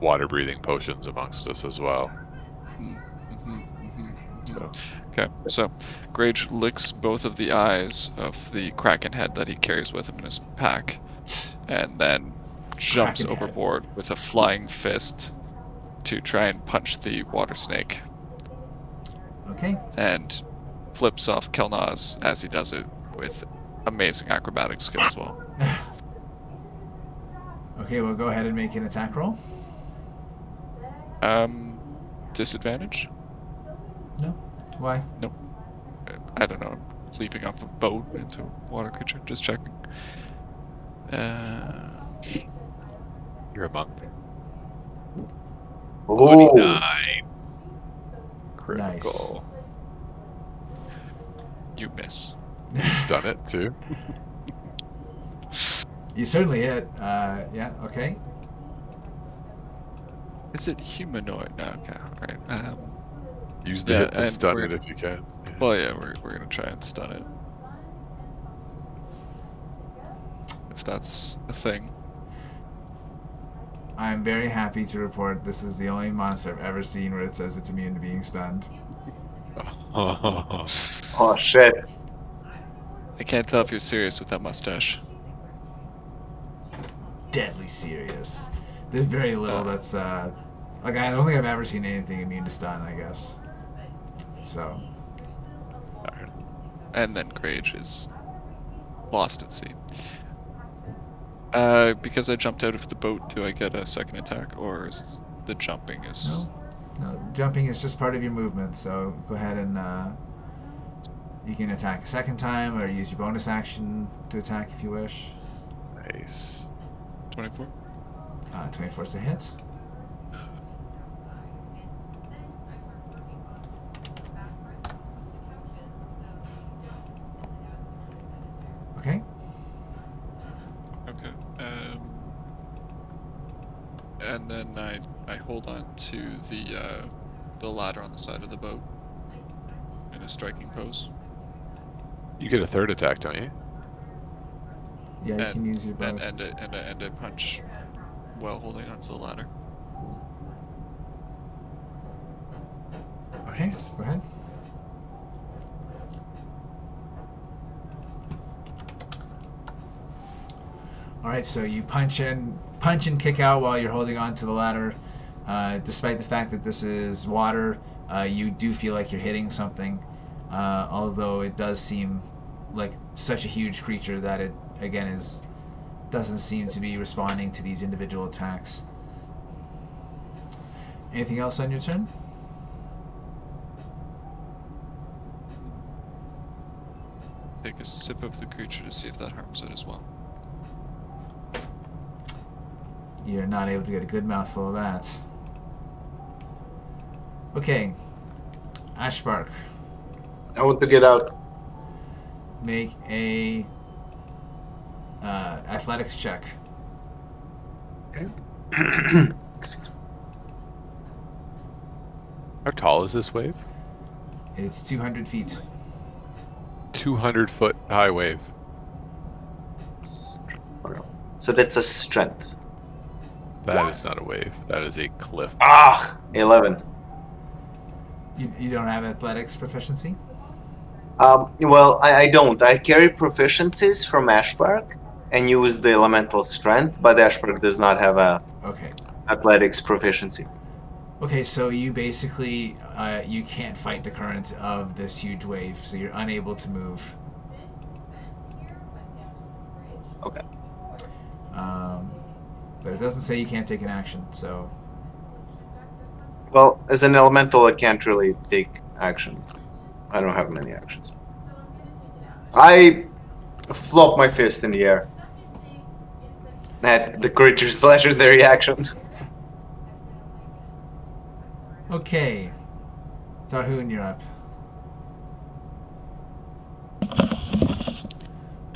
water breathing potions amongst us as well. So. Okay, so Grage licks both of the eyes of the kraken head that he carries with him in his pack, and then jumps Kraken head. overboard with a flying fist to try and punch the water snake, Okay. and flips off Kelnozz as he does it with amazing acrobatic skill as well. Okay, we'll go ahead and make an attack roll. Disadvantage? No? Why? Nope. I don't know. I'm leaping off a boat into a water creature. Just checking. You're a monk. Oh, 29. Critical. You miss. You stun it too. You certainly hit. Yeah, okay. Is it humanoid? No, okay, alright. Use the Yeah, hit to and stun we're- it if you can. Well, yeah, we're gonna try and stun it. If that's a thing. I'm very happy to report this is the only monster I've ever seen where it says it's immune to being stunned. oh shit. I can't tell if you're serious with that mustache. Deadly serious. There's very little that's, like, I don't think I've ever seen anything immune to stun, I guess. So. And then Grage is lost at sea. Because I jumped out of the boat, do I get a second attack, or is the jumping is... No, jumping is just part of your movement, so go ahead and, you can attack a second time, or use your bonus action to attack if you wish. Nice. 24? 24 is a hit. Okay. Okay. And then I hold on to the ladder on the side of the boat in a striking pose. You get a third attack, don't you? Yeah, you can use your And bonus. and I punch while holding onto the ladder. Okay, go ahead. Alright, so you punch and kick out while you're holding on to the ladder. Despite the fact that this is water, you do feel like you're hitting something. Although it does seem like such a huge creature that it, again, doesn't seem to be responding to these individual attacks. Anything else on your turn? Take a sip of the creature to see if that harms it as well. You're not able to get a good mouthful of that. Okay. Ashbark, I want to get out. make a athletics check. Okay. Excuse me. How tall is this wave? It's 200 feet. 200-foot high wave. So that's a strength. That is not a wave. That is a cliff. Ah, 11. You don't have athletics proficiency? Well, I don't. I carry proficiencies from Ashbark and use the elemental strength, but Ashbark does not have a Okay. athletics proficiency. Okay, so you basically you can't fight the current of this huge wave, so you're unable to move. Okay. But it doesn't say you can't take an action, so Well, as an elemental, I can't really take actions. I don't have many actions. I flop my fist in the air at the creature's legendary action. okay. Tharhun, you're up.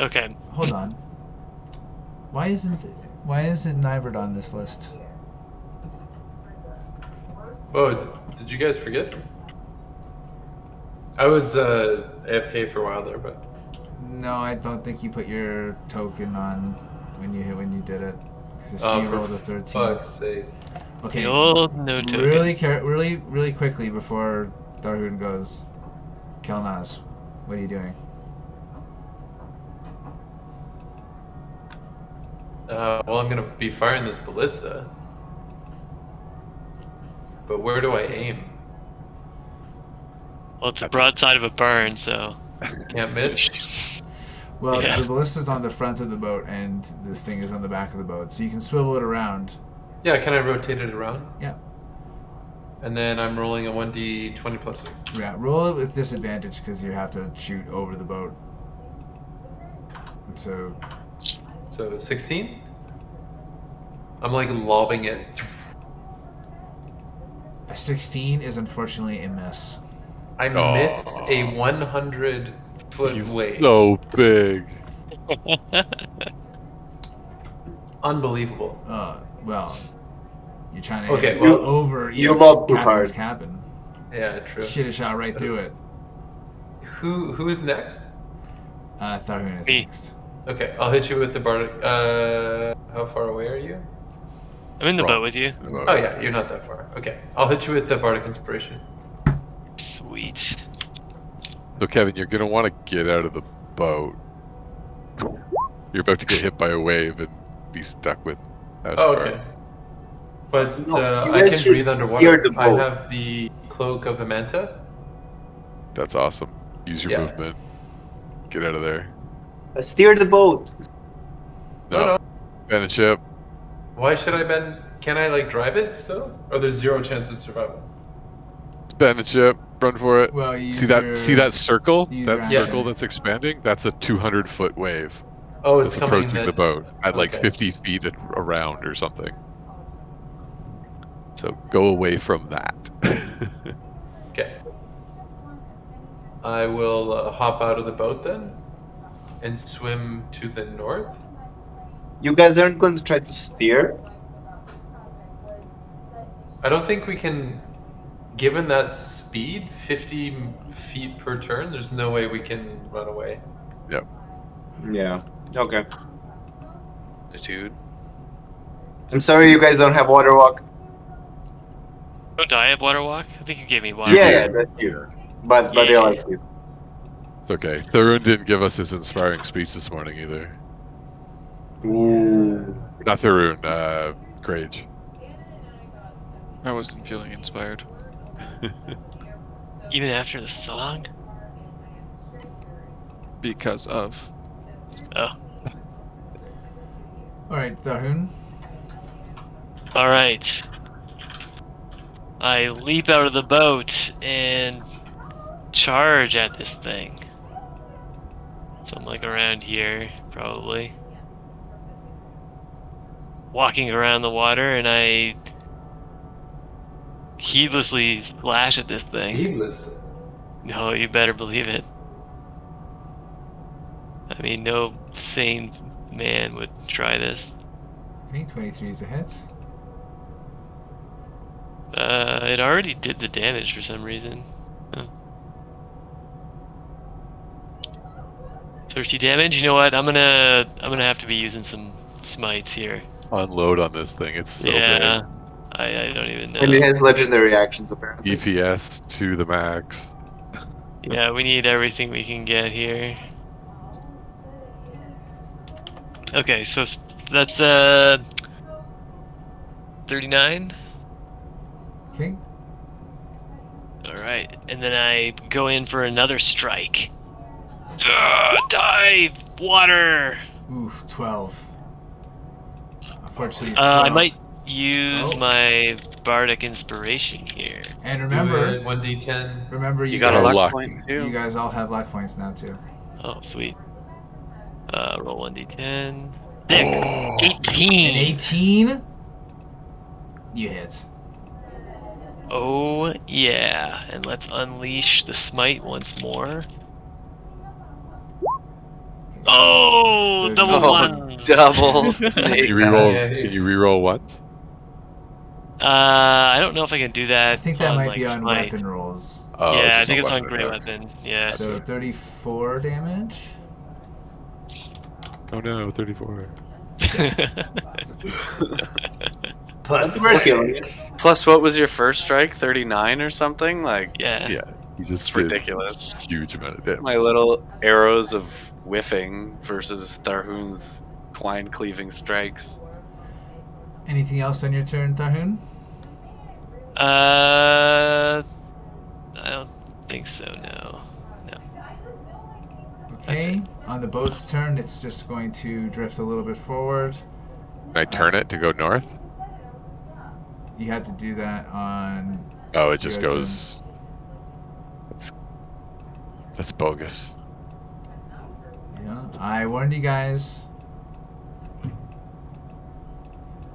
Okay. Hold on. Why isn't Nybert on this list? Oh, did you guys forget? I was AFK for a while there, but No, I don't think you put your token on when you did it. Because I see you for rolled a 13. fuck's sake. Okay. The old no token. Really quickly before Tharhun goes, Kelnozz, what are you doing? Well, I'm gonna be firing this ballista. But where do I aim? Well, it's the broadside of a burn, so. Can't miss? Well, Yeah. the ballista's on the front of the boat, and this thing is on the back of the boat, so you can swivel it around. Yeah, can I rotate it around? Yeah. And then I'm rolling a 1d20 plus 6. Yeah, roll it with disadvantage because you have to shoot over the boat. And so, So 16? I'm like lobbing it. a 16 is unfortunately a miss. I missed a 100-foot He's wave. so big. Unbelievable. Well, you're trying to Okay, hit well, over you each lobbed too captain's hard. cabin. Yeah, true. Should have shot right through it. Who's next? Tharhun is Me. next. Okay, I'll hit you with the bardic. How far away are you? I'm in the Wrong. boat with you. Oh yeah, you're not that far. Okay, I'll hit you with the bardic inspiration. Sweet. So Kevin, you're gonna want to get out of the boat. You're about to get hit by a wave and be stuck with Ashbark. Oh, okay. But No, you I guys can should breathe steer underwater. the I boat. have the cloak of Amanta. That's awesome. Use your Yeah. movement. Get out of there. Steer the boat. No. Bend and ship. Why should I bend? Can I like drive it still? Or there's 0 chance of survival? Bend and ship. Run for it. Well, you See that circle? use That your circle action. that's expanding? That's a 200-foot wave. Oh, it's That's coming approaching in the boat at like okay. 50 feet around or something. So go away from that. Okay. I will hop out of the boat then and swim to the north. You guys aren't going to try to steer? I don't think we can, given that speed, 50 feet per turn, there's no way we can run away. Yep. Yeah. Okay. Dude. I'm sorry you guys don't have water walk. Don't I have water walk? I think you gave me water Yeah, walk. that's you. But they Yeah. like you. It's okay. Tharhun didn't give us his inspiring speech this morning either. Ooh. Not Tharhun, Grage. I wasn't feeling inspired. Even after the song? Because of. Oh. Alright, Tharhun. Alright. I leap out of the boat and charge at this thing. So I'm like around here, probably. Walking around the water, and I heedlessly slash at this thing. Needless. No, you better believe it. I mean, no sane man would try this. I think 23 is a hit. It already did the damage for some reason. Huh. 30 damage. You know what? I'm gonna have to be using some smites here. Unload on this thing. It's so yeah, I don't even know. And it has legendary actions apparently. big. DPS to the max. Yeah, we need everything we can get here. Okay, so that's 39. Okay. All right, and then I go in for another strike. Dive! Water! Oof, 12. Unfortunately, 12. I might use Oh. my bardic inspiration here. And Remember, remember, 1d10. remember You you got a guys, luck luck. point too. you guys all have luck points now too. Oh, sweet. Roll 1d10. Oh. 18. An 18? You hit. Oh, yeah. And let's unleash the smite once more. Oh, double Oh, ones. double. Can you reroll? Can you reroll once? I don't know if I can do that. I think that on, might like, be on smite. weapon rolls. Oh, Yeah, I just think it's on weapon great attacks. weapon. Yeah. So 34 damage. Oh no, 34. Plus, what was your first strike? 39 or something? Like, yeah. Yeah, he just It's did ridiculous. a huge amount of damage. my little arrows of whiffing versus Tharhun's twine cleaving strikes. Anything else on your turn, Tharhun? I don't think so. No. Okay. On the boat's turn, it's just going to drift a little bit forward. Can I turn it to go north? You had to do that on. Oh, it just Your goes. That's bogus. Yeah, I warned you guys.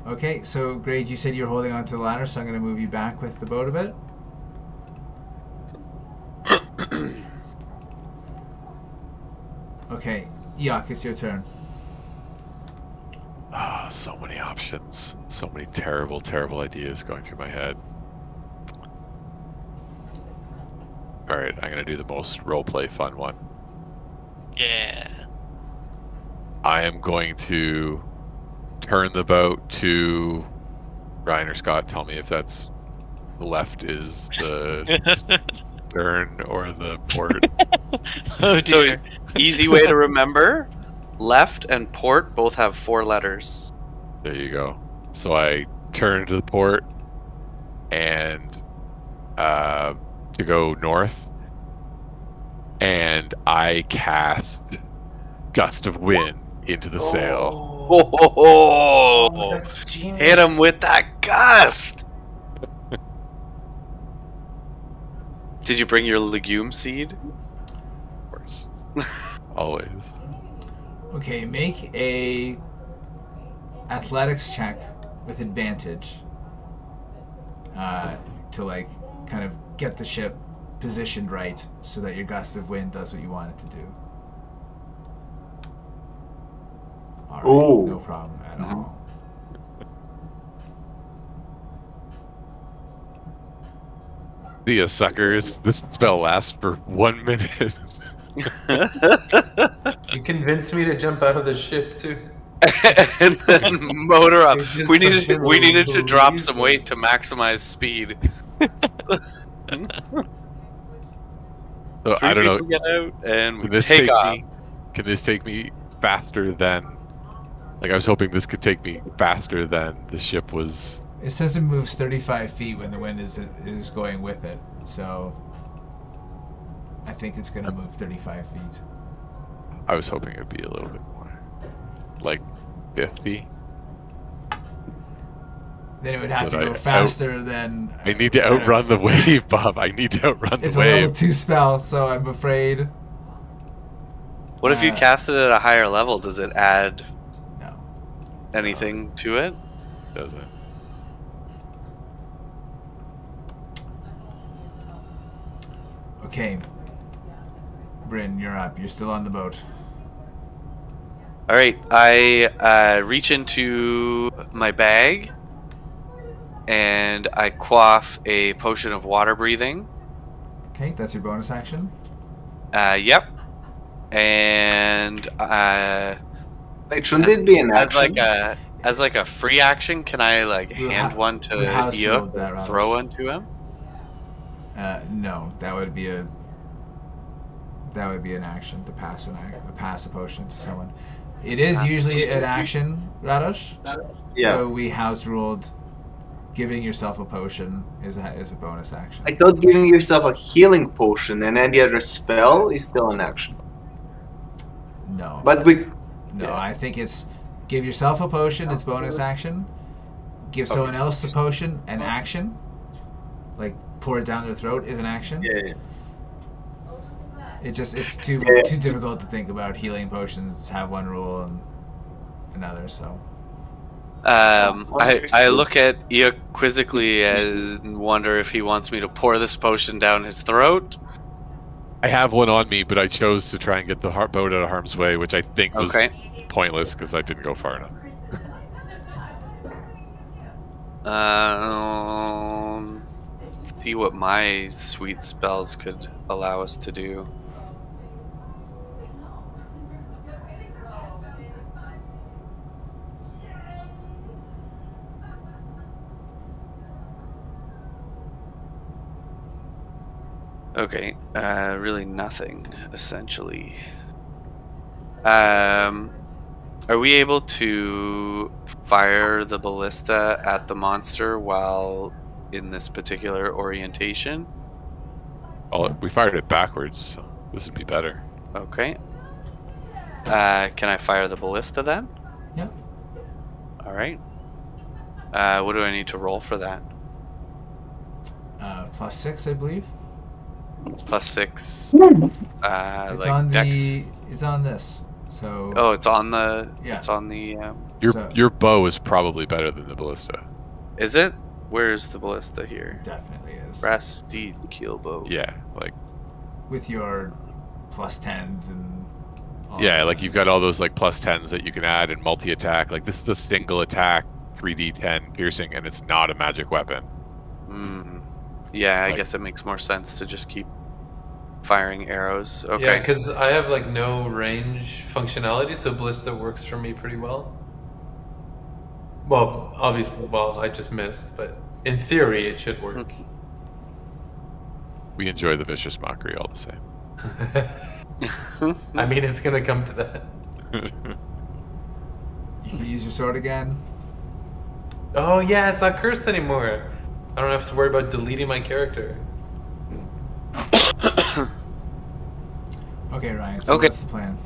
Okay, so Grage, you said you're holding onto the ladder, so I'm going to move you back with the boat a bit. Okay, Eikooc, it's your turn. Ah, so many options. So many terrible, terrible ideas going through my head. Alright, I'm gonna do the most roleplay fun one. Yeah. I am going to turn the boat to Ryan or Scott. Tell me if that's the left is the stern or the port. Oh So, dear. easy way to remember: left and port both have 4 letters. There you go. So I turn to the port and to go north, and I cast Gust of Wind into the sail. Oh, That's genius. hit him with that gust! Did you bring your legume seed? Of course. Always. Okay, make a athletics check with advantage to like kind of get the ship positioned right so that your gust of wind does what you want it to do. All right, Ooh. no problem at all. See ya, suckers. This spell lasts for 1 minute. You convinced me to jump out of the ship too. And then motor up. It's just We needed to drop unbelievable. some weight to maximize speed. So I don't know. Get out and we Can this take take off. me? Can this take me faster than? Like I was hoping this could take me faster than the ship was. It says it moves 35 feet when the wind is going with it, so I think it's going to move 35 feet. I was hoping it would be a little bit more, like 50. Then it would have to But go I faster than... I need to outrun the wave, Bob. I need to outrun It's the a level wave. 2 spell, so I'm afraid... What if you cast it at a higher level? Does it add No. anything to it? Doesn't. Okay. Bryn, you're up. You're still on the boat. All right, I reach into my bag and I quaff a potion of water breathing. Okay, that's your bonus action. Yep. And Wait, shouldn't it be an as action? like a free action, can I like We'll hand ha- one to we'll house rule Eikooc that, and Raj. throw one to him? No, that would be an action to pass a potion to someone. It is Pass a usually potion. an action, Radosh. Yeah. So we house ruled giving yourself a potion is a bonus action. I thought giving yourself a healing potion and any other spell is still an action. No. But we... No, Yeah. I think it's give yourself a potion, it's bonus action. Give someone else a potion, an action. Like pour it down their throat is an action. Yeah. It's too difficult to think about healing potions have one rule and another, so I look at Eikooc quizzically and wonder if he wants me to pour this potion down his throat. I have one on me, but I chose to try and get the boat out of harm's way, which I think was pointless because I didn't go far enough. Let's see what my sweet spells could allow us to do. Okay, really nothing, essentially. Are we able to fire the ballista at the monster while in this particular orientation? Well, we fired it backwards, so this would be better. Okay. Can I fire the ballista then? Yep. Alright. What do I need to roll for that? +6, I believe. +6. It's like on dex. It's on this. So. Oh, it's on the. Yeah. It's on the. Your bow is probably better than the ballista. Is it? Where's the ballista here? Definitely is. Brass Steed keel bow. Yeah, like. With your +10s and. Yeah, like you've got all those like +10s that you can add and multi-attack. Like this is a single attack, 3d10 piercing, and it's not a magic weapon. Yeah, I guess it makes more sense to just keep firing arrows. Okay. Yeah, because I have like no range functionality, so ballista works for me pretty well. Well, obviously, I just missed, but in theory, it should work. We enjoy the vicious mockery all the same. I mean, it's gonna come to that. You can use your sword again. Oh yeah, it's not cursed anymore. I don't have to worry about deleting my character. Okay, Ryan. So what's the plan?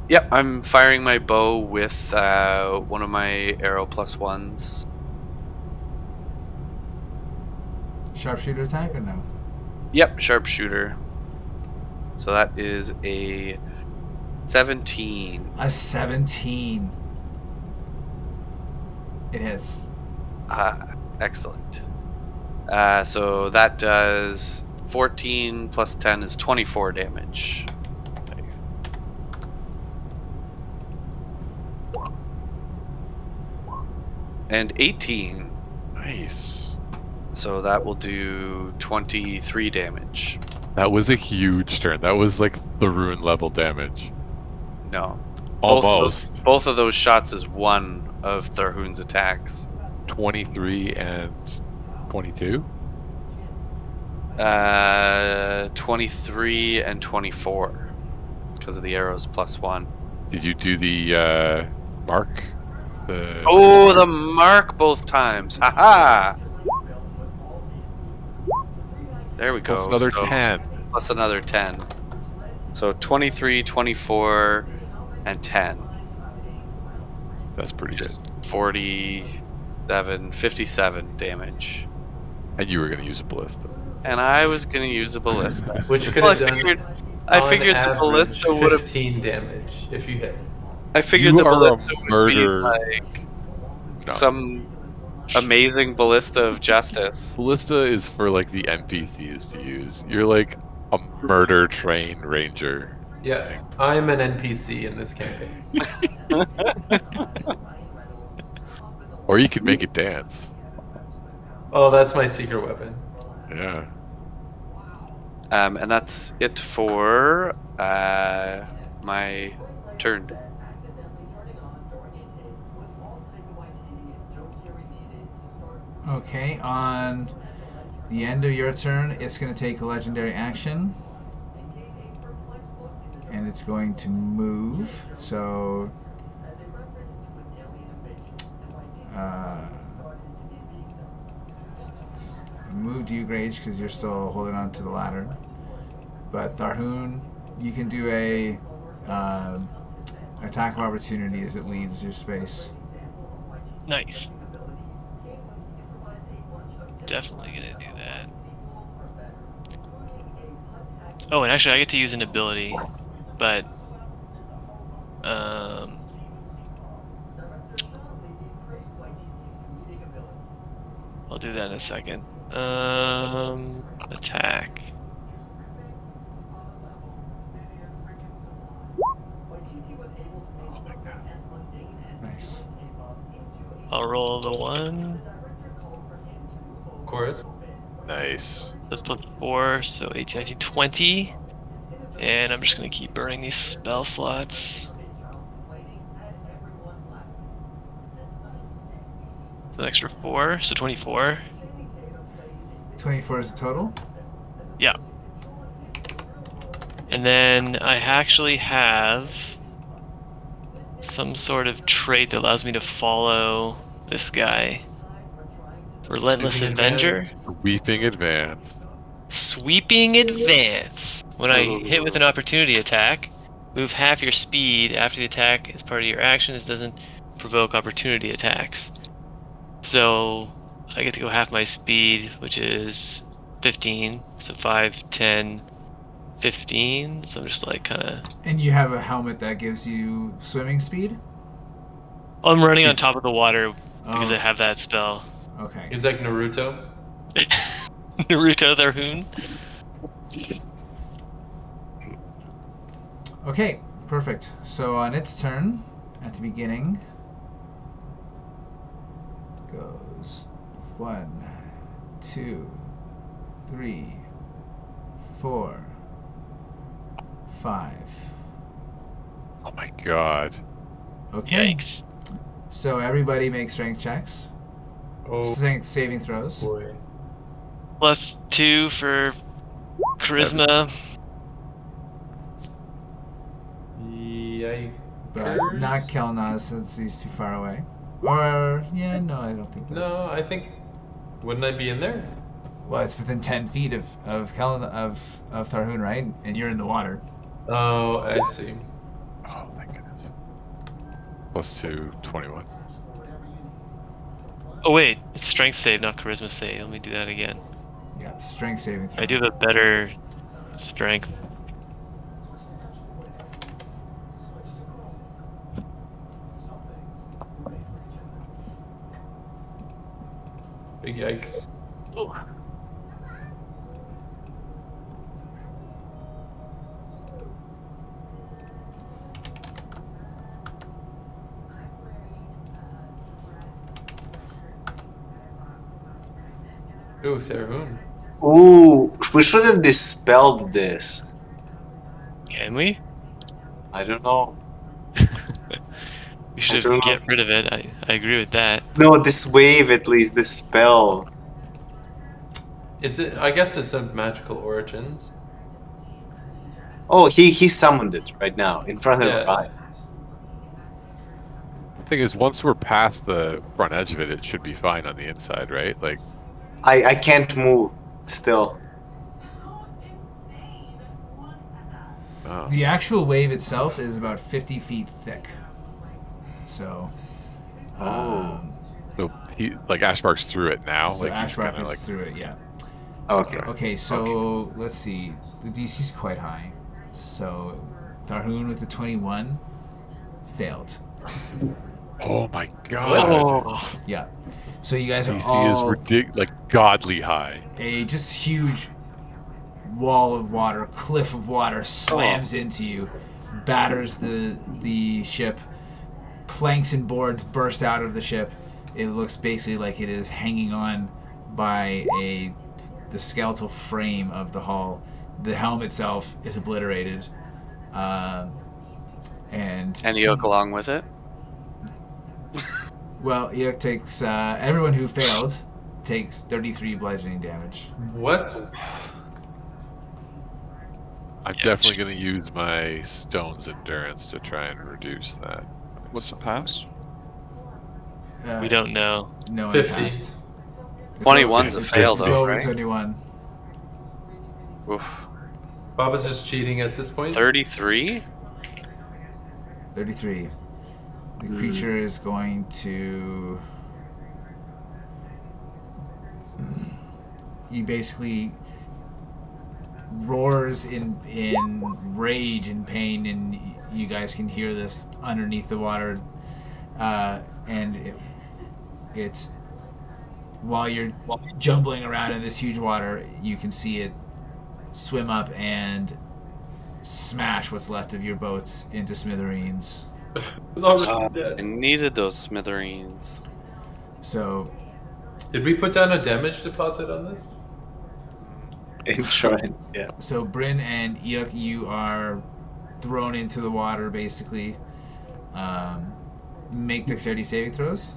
Yep, I'm firing my bow with one of my arrow +1s. Sharpshooter attack or no? Yep, sharpshooter. So that is a 17. A 17. It hits. Excellent. So that does 14 plus 10 is 24 damage. And 18. Nice. So that will do 23 damage. That was a huge turn. That was like Tharhun level damage. No. Almost. Both of those shots is one of Tharhun's attacks. 23 and 22? 23 and 24. Because of the arrows +1. Did you do the mark? The mark both times. Haha! There we go. Plus another 10. Plus another 10. So 23, 24, and 10. That's pretty good. 47, 57 damage. And you were going to use a ballista. And I was going to use a ballista. Which could have done I figured the ballista would have 15 damage if you hit. I figured the ballista would be like some amazing ballista of justice. Ballista is for like the NPCs to use. You're like a murder train ranger. Yeah, I'm an NPC in this campaign. Or you could make it dance. Oh, that's my secret weapon. Yeah. And that's it for my turn. Okay, on the end of your turn, it's going to take a legendary action. And it's going to move. So... moved you, Grage, because you're still holding on to the ladder. But Tharhun, you can do a attack of opportunity as it leaves your space. Nice. Definitely gonna do that. Oh, and actually I get to use an ability, but I'll do that in a second. Attack. rolled a 1. Of course. Nice. That's plus 4, so 18, 19, 20. And I'm just going to keep burning these spell slots. An extra 4, so 24. 24 is the total? Yeah. And then I actually have some sort of trait that allows me to follow this guy. Relentless Sweeping Avenger. advance. Weeping advance. Sweeping Advance. When I hit with an opportunity attack, move half your speed after the attack as part of your action. This doesn't provoke opportunity attacks. So I get to go half my speed, which is 15. So 5, 10, 15. So I'm just like kind of... And you have a helmet that gives you swimming speed? I'm running on top of the water because Oh. I have that spell. Okay. He's like Naruto. Naruto Tharhun. Okay, perfect. So on its turn, at the beginning, goes 1, 2, 3, 4, 5. Oh my god. Okay. Yikes. So everybody make strength checks. Oh Strength saving throws. boy. Plus 2 for charisma. Yikers. But not Kelnozz since he's too far away. Or, yeah, no, I don't think that's... No, I think. Wouldn't I be in there? Well, it's within 10 feet of Tharhun, right? And you're in the water. Oh, I see. Oh my goodness. Plus 2, 21. Oh wait, it's strength save, not charisma save. Let me do that again. Yeah, strength saving throw. I do have a better strength. Big yikes. Oh. Ooh, Tharhun. Ooh, we should have dispelled this. Can we? I don't know. We should don't know. get rid of it. I agree with that. No, this wave at least, this spell. Is it? I guess it's of magical origins. Oh, he summoned it right now in front of Yeah. our eyes. Thing is, once we're past the front edge of it, it should be fine on the inside, right? Like, I can't move still. oh. The actual wave itself is about 50 feet thick. So... So he, like, Ashbark's through it now. so like, he's Ashbark kind of is like, through it, yeah. Okay. Okay, so let's see. The DC's quite high. So Tharhun with the 21 failed. oh my god. Oh, Yeah. So you guys are DC is all like godly high. a just huge wall of water, cliff of water slams into you, batters the ship, planks and boards burst out of the ship. It looks basically like it is hanging on by the skeletal frame of the hull. The helm itself is obliterated, and Eikooc along with it. well, Eikooc takes everyone who failed takes 33 bludgeoning damage. What? I'm definitely going to use my stone's endurance to try and reduce that. What's the pass? we don't know. No, 50. it passed. 21's a fail It's though, over right? 21. Oof. Baba's just cheating at this point. 33? 33. The creature is going to... He basically roars in rage and pain, and you guys can hear this underneath the water. And it while you're jumbling around in this huge water, you can see it swim up and smash what's left of your boats into smithereens. It's already I dead. needed those smithereens. So Did we put down a damage deposit on this? Insurance, yeah. So Bryn and Eikooc, you are thrown into the water, basically. Make dexterity saving throws.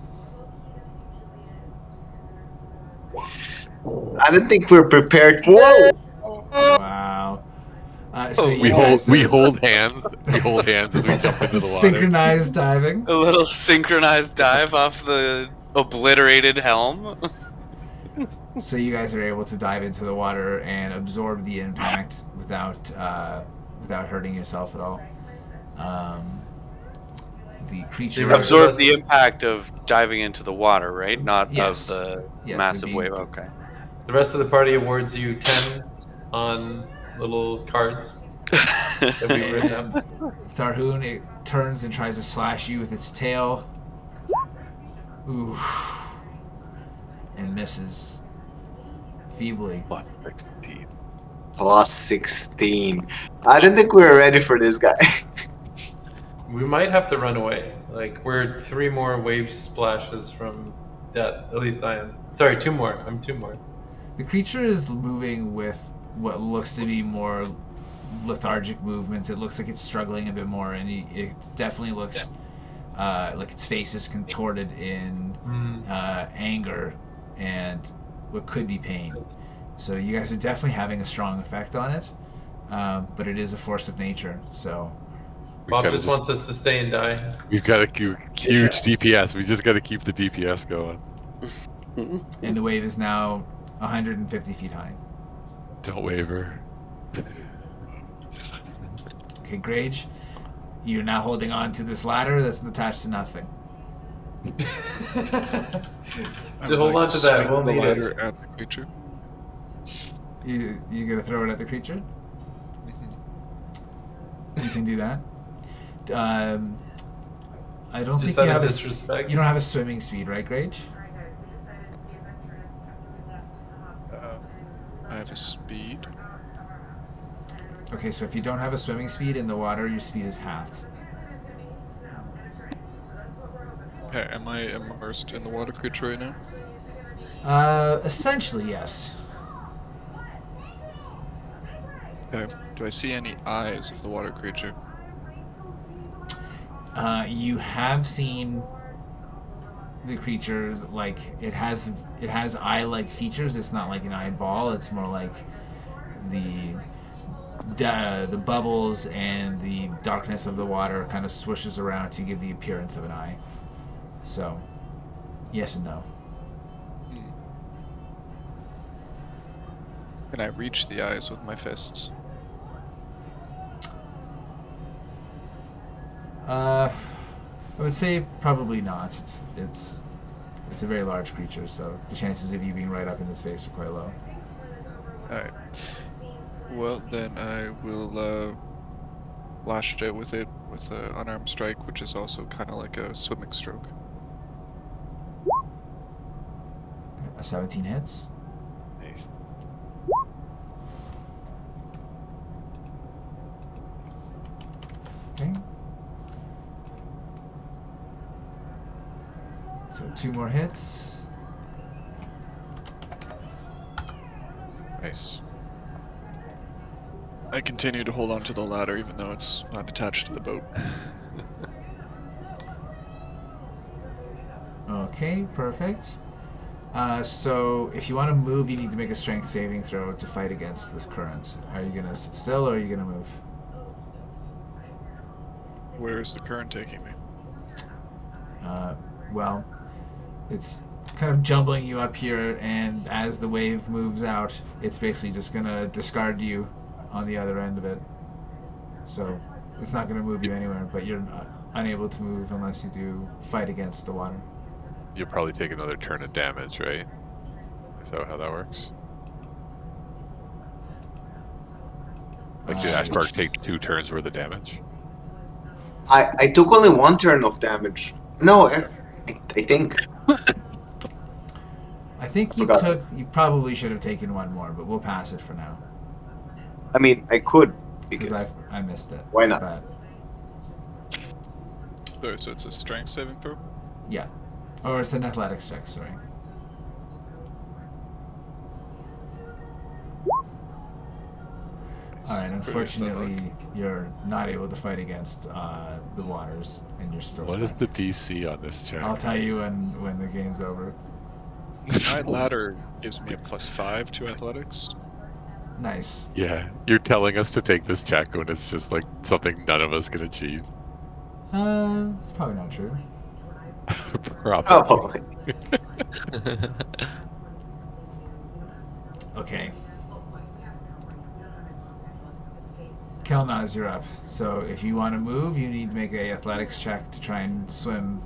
I don't think we're prepared. Whoa! Wow. So you We guys hold hands. We hold hands as we jump into the water. synchronized diving. A little synchronized dive off the obliterated helm. So you guys are able to dive into the water and absorb the impact without hurting yourself at all. The creature Absorb the impact of diving into the water, right? Not Yes. of the Yes, massive it'd be- wave. Okay. The rest of the party awards you 10s on little cards that we've written up. Tharhun, it turns and tries to slash you with its tail. Ooh. And misses. Feebly. Plus 16. Plus 16. I don't think we're ready for this guy. We might have to run away. Like, we're 3 more wave splashes from death. At least I am. Sorry, 2 more. I'm 2 more. The creature is moving with what looks to be more lethargic movements. It looks like it's struggling a bit more, and it definitely looks like its face is contorted in anger and what could be pain. So you guys are definitely having a strong effect on it, but it is a force of nature. So Bob just wants us to stay and die. We've got a huge DPS. We just got to keep the DPS going. and the wave is now 150 feet high. Don't waver. Okay, Grage, you're now holding on to this ladder that's attached to nothing. I Just hold like on to that, swing we'll the need it. ladder at the creature. You gonna throw it at the creature? You can do that. I don't Just think you out of have a disrespect. you don't have a swimming speed, right, Grage? I have a speed. Okay, so if you don't have a swimming speed in the water, your speed is halved. Okay, am I immersed in the water creature right now? Essentially, yes. Okay. Do I see any eyes of the water creature? You have seen the creature, like it has eye-like features. It's not like an eyeball. It's more like the bubbles and the darkness of the water kind of swishes around to give the appearance of an eye. So, yes and no. Can I reach the eyes with my fists? I would say probably not. It's a very large creature, so the chances of you being right up in its face are quite low. Alright. Well, then I will lash it with an unarmed strike, which is also kind of like a swimming stroke. A 17 hits. Nice. Okay. So 2 more hits. Nice. I continue to hold on to the ladder even though it's not attached to the boat. Okay, perfect. So if you want to move, you need to make a strength saving throw to fight against this current. Are you going to sit still or are you going to move? Where is the current taking me? Well, it's kind of jumbling you up here, and as the wave moves out, it's basically just going to discard you on the other end of it. So it's not going to move you anywhere, but you're unable to move unless you do fight against the water. You'll probably take another turn of damage, right? Is that how that works? Like, did Ashbark take 2 turns worth of damage? I took only 1 turn of damage. No, I think. I think you probably should have taken 1 more, but we'll pass it for now. I mean, I could, Because because I missed it. Why not? But, So it's a strength saving throw? yeah. Or it's an athletics check, sorry. Alright, unfortunately, you're not able to fight against the waters, and you're still What stuck. is the DC on this check? I'll tell you when the game's over. My ladder gives me a +5 to athletics. Nice. Yeah, you're telling us to take this check when it's just like something none of us can achieve. It's probably not true. Probably. Okay. Kelnozz, you're up. So if you want to move, you need to make a athletics check to try and swim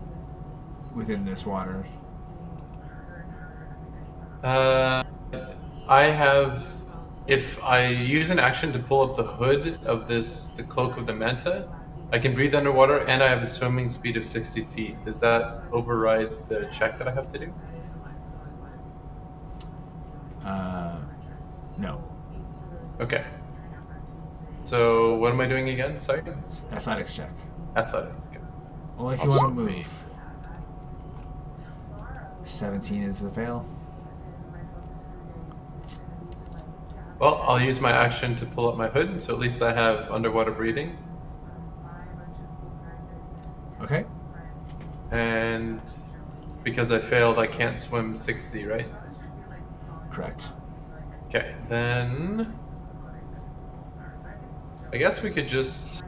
within this water. I have. If I use an action to pull up the hood of the cloak of the manta, I can breathe underwater, and I have a swimming speed of 60 feet. Does that override the check that I have to do? No. Okay. So what am I doing again? Sorry. Athletics check. Athletics. Okay. Only if you want to move. 17 is a fail. Well, I'll use my action to pull up my hood, so at least I have underwater breathing. Okay. And because I failed, I can't swim 60, right? Correct. Okay, then I guess we could just...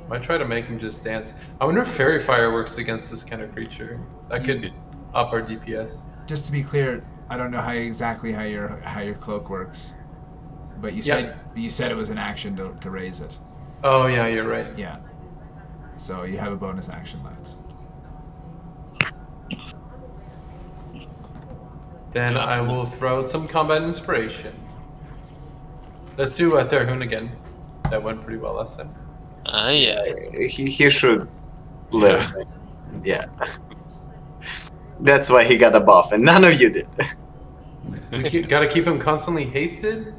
Might try to make him just dance. I wonder if Fairy Fire works against this kind of creature. That could up our DPS. Just to be clear, I don't know exactly how your cloak works, but you said it was an action to raise it. Oh yeah, you're right. Yeah. So you have a bonus action left. Then I will throw out some combat inspiration. Let's do Tharhun again. That went pretty well last time. Yeah. He should live. Yeah. That's why he got a buff, and none of you did. We gotta keep him constantly hasted,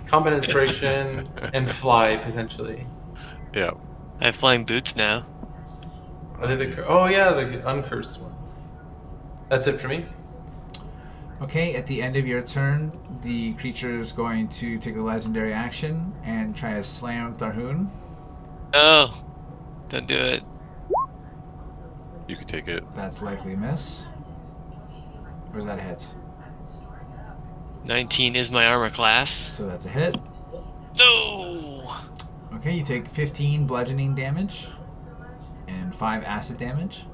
combat inspiration, and fly potentially. Yeah. I have flying boots now. Are they the the uncursed ones? That's it for me. Okay, at the end of your turn, the creature is going to take a legendary action and try to slam Tharhun. Oh, don't do it. You can take it. That's likely a miss. Or is that a hit? 19 is my armor class. So that's a hit. No! Okay, you take 15 bludgeoning damage and 5 acid damage.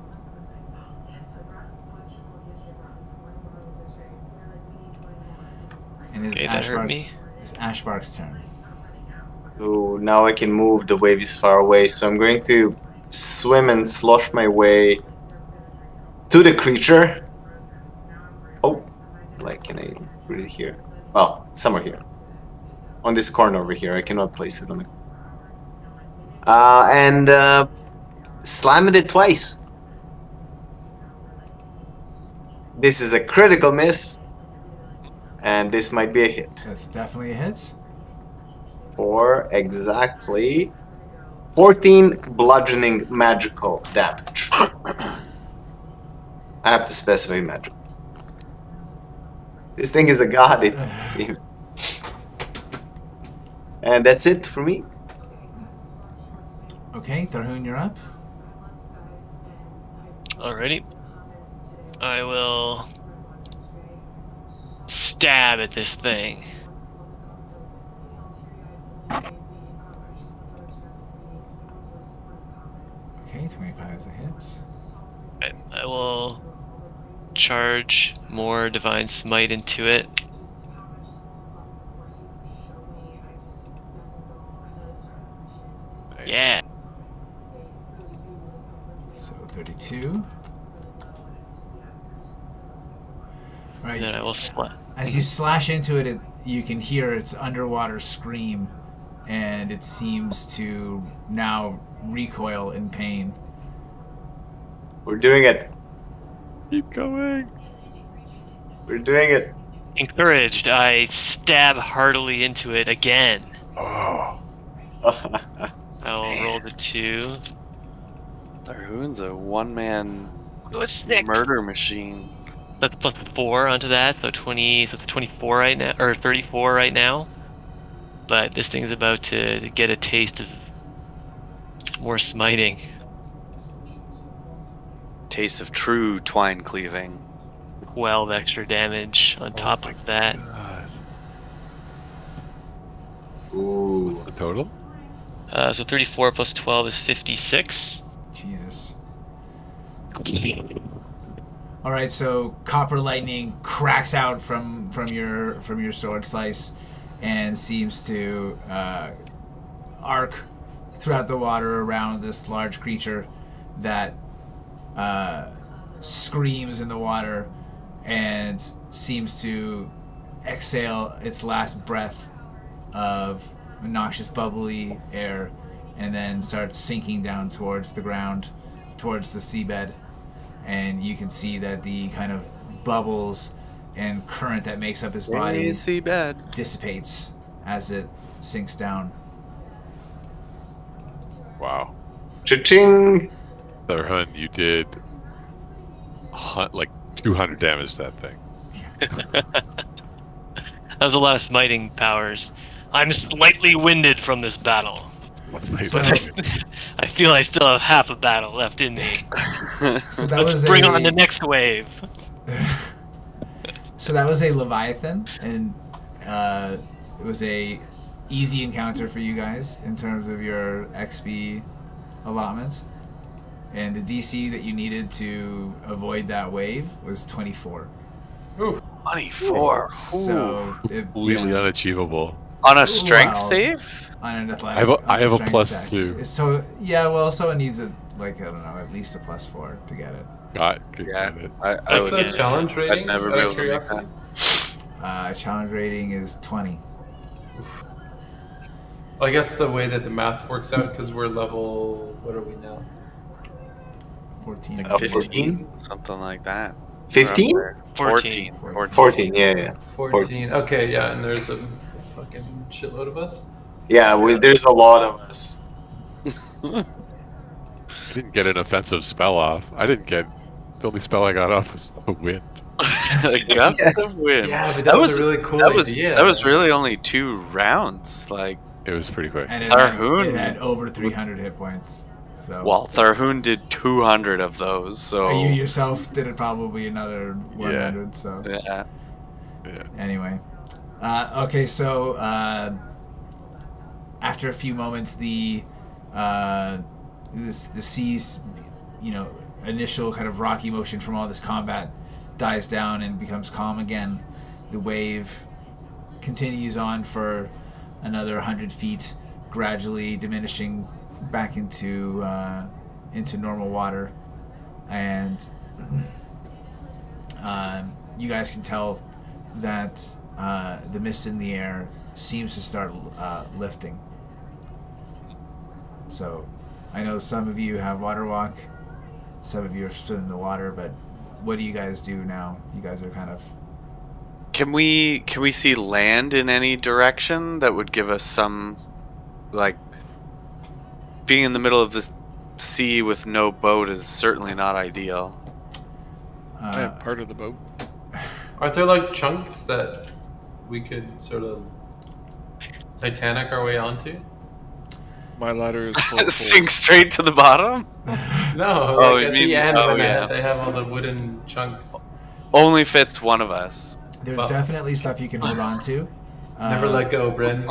And it is Okay, that hurt me. It's Ashbark's turn. So now I can move. The wave is far away, so I'm going to swim and slosh my way to the creature. Oh, like, can I put it here? Well, somewhere here. On this corner over here. I cannot place it on it. And slam it twice. This is a critical miss. And this might be a hit. That's definitely a hit. For exactly 14 bludgeoning magical damage. I have to specify magic. This thing is a god, it seems. And that's it for me. Okay, Tharhun, you're up. Alrighty. I will stab at this thing. Okay, 25 is a hit. I will charge more Divine Smite into it. Nice. Yeah. So 32. Alright, Then I will as you slash into it, you can hear its underwater scream, and it seems to now recoil in pain. We're doing it. Keep going. We're doing it. Encouraged, I stab heartily into it again. Oh. I will roll the 2. Tharhun's a one-man What's sick? murder machine. That's plus 4 onto that, so 20. So it's 24 right now, or 34 right now. But this thing's about to get a taste of more smiting. Taste of true twine cleaving. 12 extra damage on top of that. God. Ooh. What's the total? So 34 plus 12 is 56. Jesus. All right, so copper lightning cracks out from your sword slice, and seems to arc throughout the water around this large creature that screams in the water and seems to exhale its last breath of noxious, bubbly air, and then starts sinking down towards the ground, towards the seabed. And you can see that the kind of bubbles and current that makes up his body Seabed dissipates as it sinks down. Wow. Cha-ching! Tharhun, you did like 200 damage to that thing. That was a lot of smiting powers. I'm slightly winded from this battle. So, I feel I still have half a battle left in me. so that Let's was bring on the next wave. So that was a Leviathan, and it was a easy encounter for you guys in terms of your XP allotment. And the DC that you needed to avoid that wave was 24. Oof. 24. So Completely unachievable. On a strength Well, save? on an athletic. I have a strength plus check. 2. So yeah, well, someone needs a I don't know, at least a plus 4 to get it. Got Yeah. it. I What's would the challenge rating? I'd never out be of able to make that. curiosity? Challenge rating is 20. Well, I guess the way that the math works out, because we're level. What are we now? 14. Like 15? Something like that. 15? 14. 14, yeah. 14. Okay, yeah, and there's a fucking shitload of us. Yeah, there's a lot of us. I didn't get an offensive spell off. The only spell I got off was the wind. A gust of wind. Yeah, but that was a really cool idea. That was really only 2 rounds. Like, It was pretty quick. And Tharhun- it had over 300 hit points. So well, Tharhun did 200 of those, so you yourself did it probably another 100. So yeah. anyway, okay. So after a few moments, the sea's initial kind of rocky motion from all this combat dies down and becomes calm again. The wave continues on for another 100 feet, gradually diminishing back into normal water, and you guys can tell that the mist in the air seems to start lifting. So I know some of you have water walk, some of you are still in the water, but what do you guys do now? You guys are kind of... Can we see land in any direction that would give us some, like, being in the middle of the sea with no boat is certainly not ideal. I have part of the boat. Aren't there like chunks that we could sort of Titanic our way onto? My ladder is full. Sink straight to the bottom? No, Oh, like you at mean- the end oh, when yeah. they have all the wooden chunks. Only fits one of us. There's Well. definitely stuff you can hold on to. Never let go, Bryn.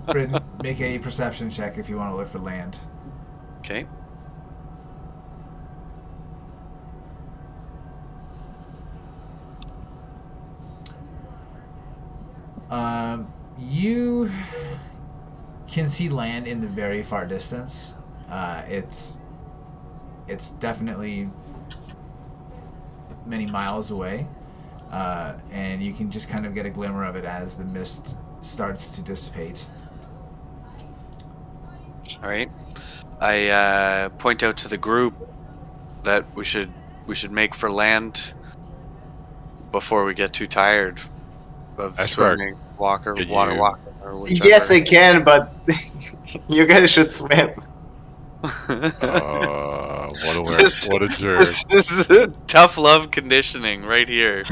Bryn, make a perception check if you want to look for land. Okay. You can see land in the very far distance. It's definitely many miles away, and you can just kind of get a glimmer of it as the mist starts to dissipate. All right. I point out to the group that we should make for land before we get too tired of Ashbark, swimming, water can you- walking, or whichever. Yes, I can, but you guys should swim. What a jerk. This is tough love conditioning right here.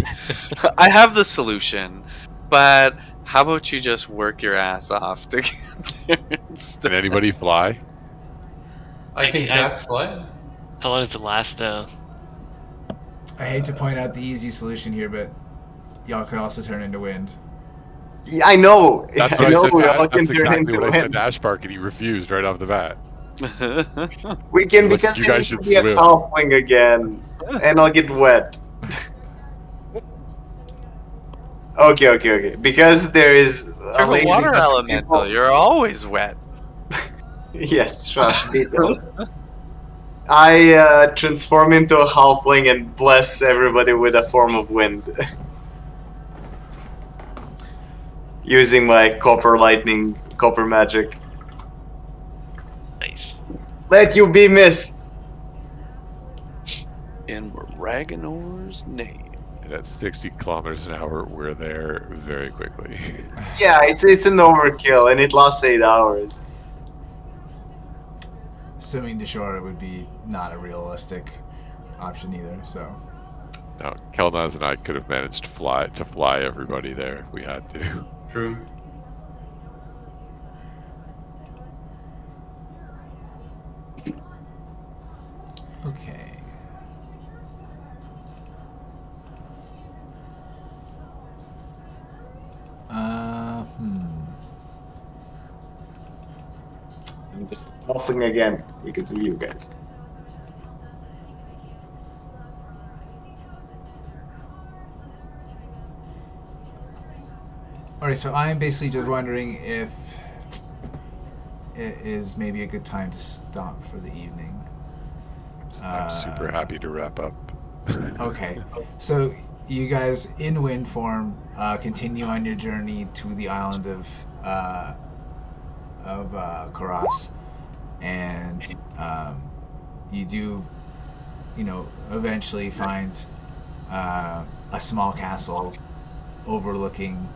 I have the solution, but how about you just work your ass off to get there instead? Can anybody fly? I can cast fly. How long does it last, though? I hate to point out the easy solution here, but y'all could also turn into wind. Yeah, I know. That's I know we all can That's turn exactly into what I said wind. to Ashbark, and he refused right off the bat. We can, Look, because you you guys need to should be a swim. halfling again, and I'll get wet. Okay. Because there is a You're a lazy water bunch of elemental. people- You're always wet. Yes, shush, details. I transform into a halfling and bless everybody with a form of wind. Using my copper magic. Nice. Let you be missed! In Raganor's name. And at 60 kilometers an hour, we're there very quickly. Yeah, it's an overkill, and it lasts 8 hours. Swimming to shore would be not a realistic option either, so... No, Kelnozz and I could have managed to fly everybody there if we had to. True. Okay. I'm just halfling again because of you guys. Alright, so I'm basically just wondering if it is maybe a good time to stop for the evening. I'm super happy to wrap up. Okay, so you guys in wind form continue on your journey to the island of Karas, and you do, eventually find a small castle overlooking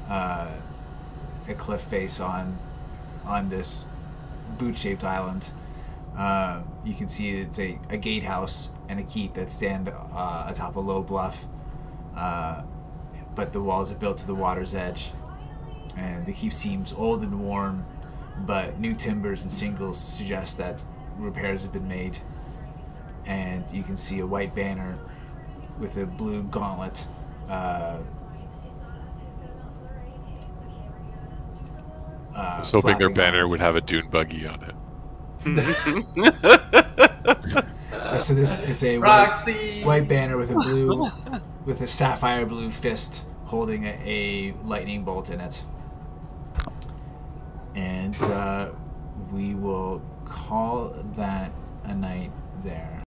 a cliff face on this boot-shaped island. You can see it's a gatehouse and a keep that stand atop a low bluff, but the walls are built to the water's edge, and the keep seems old and worn, but new timbers and shingles suggest that repairs have been made. And you can see a white banner with a blue gauntlet I was hoping their flapping banner on. would have a dune buggy on it. So this is a white banner with a sapphire blue fist holding a lightning bolt in it. And we will call that a night there.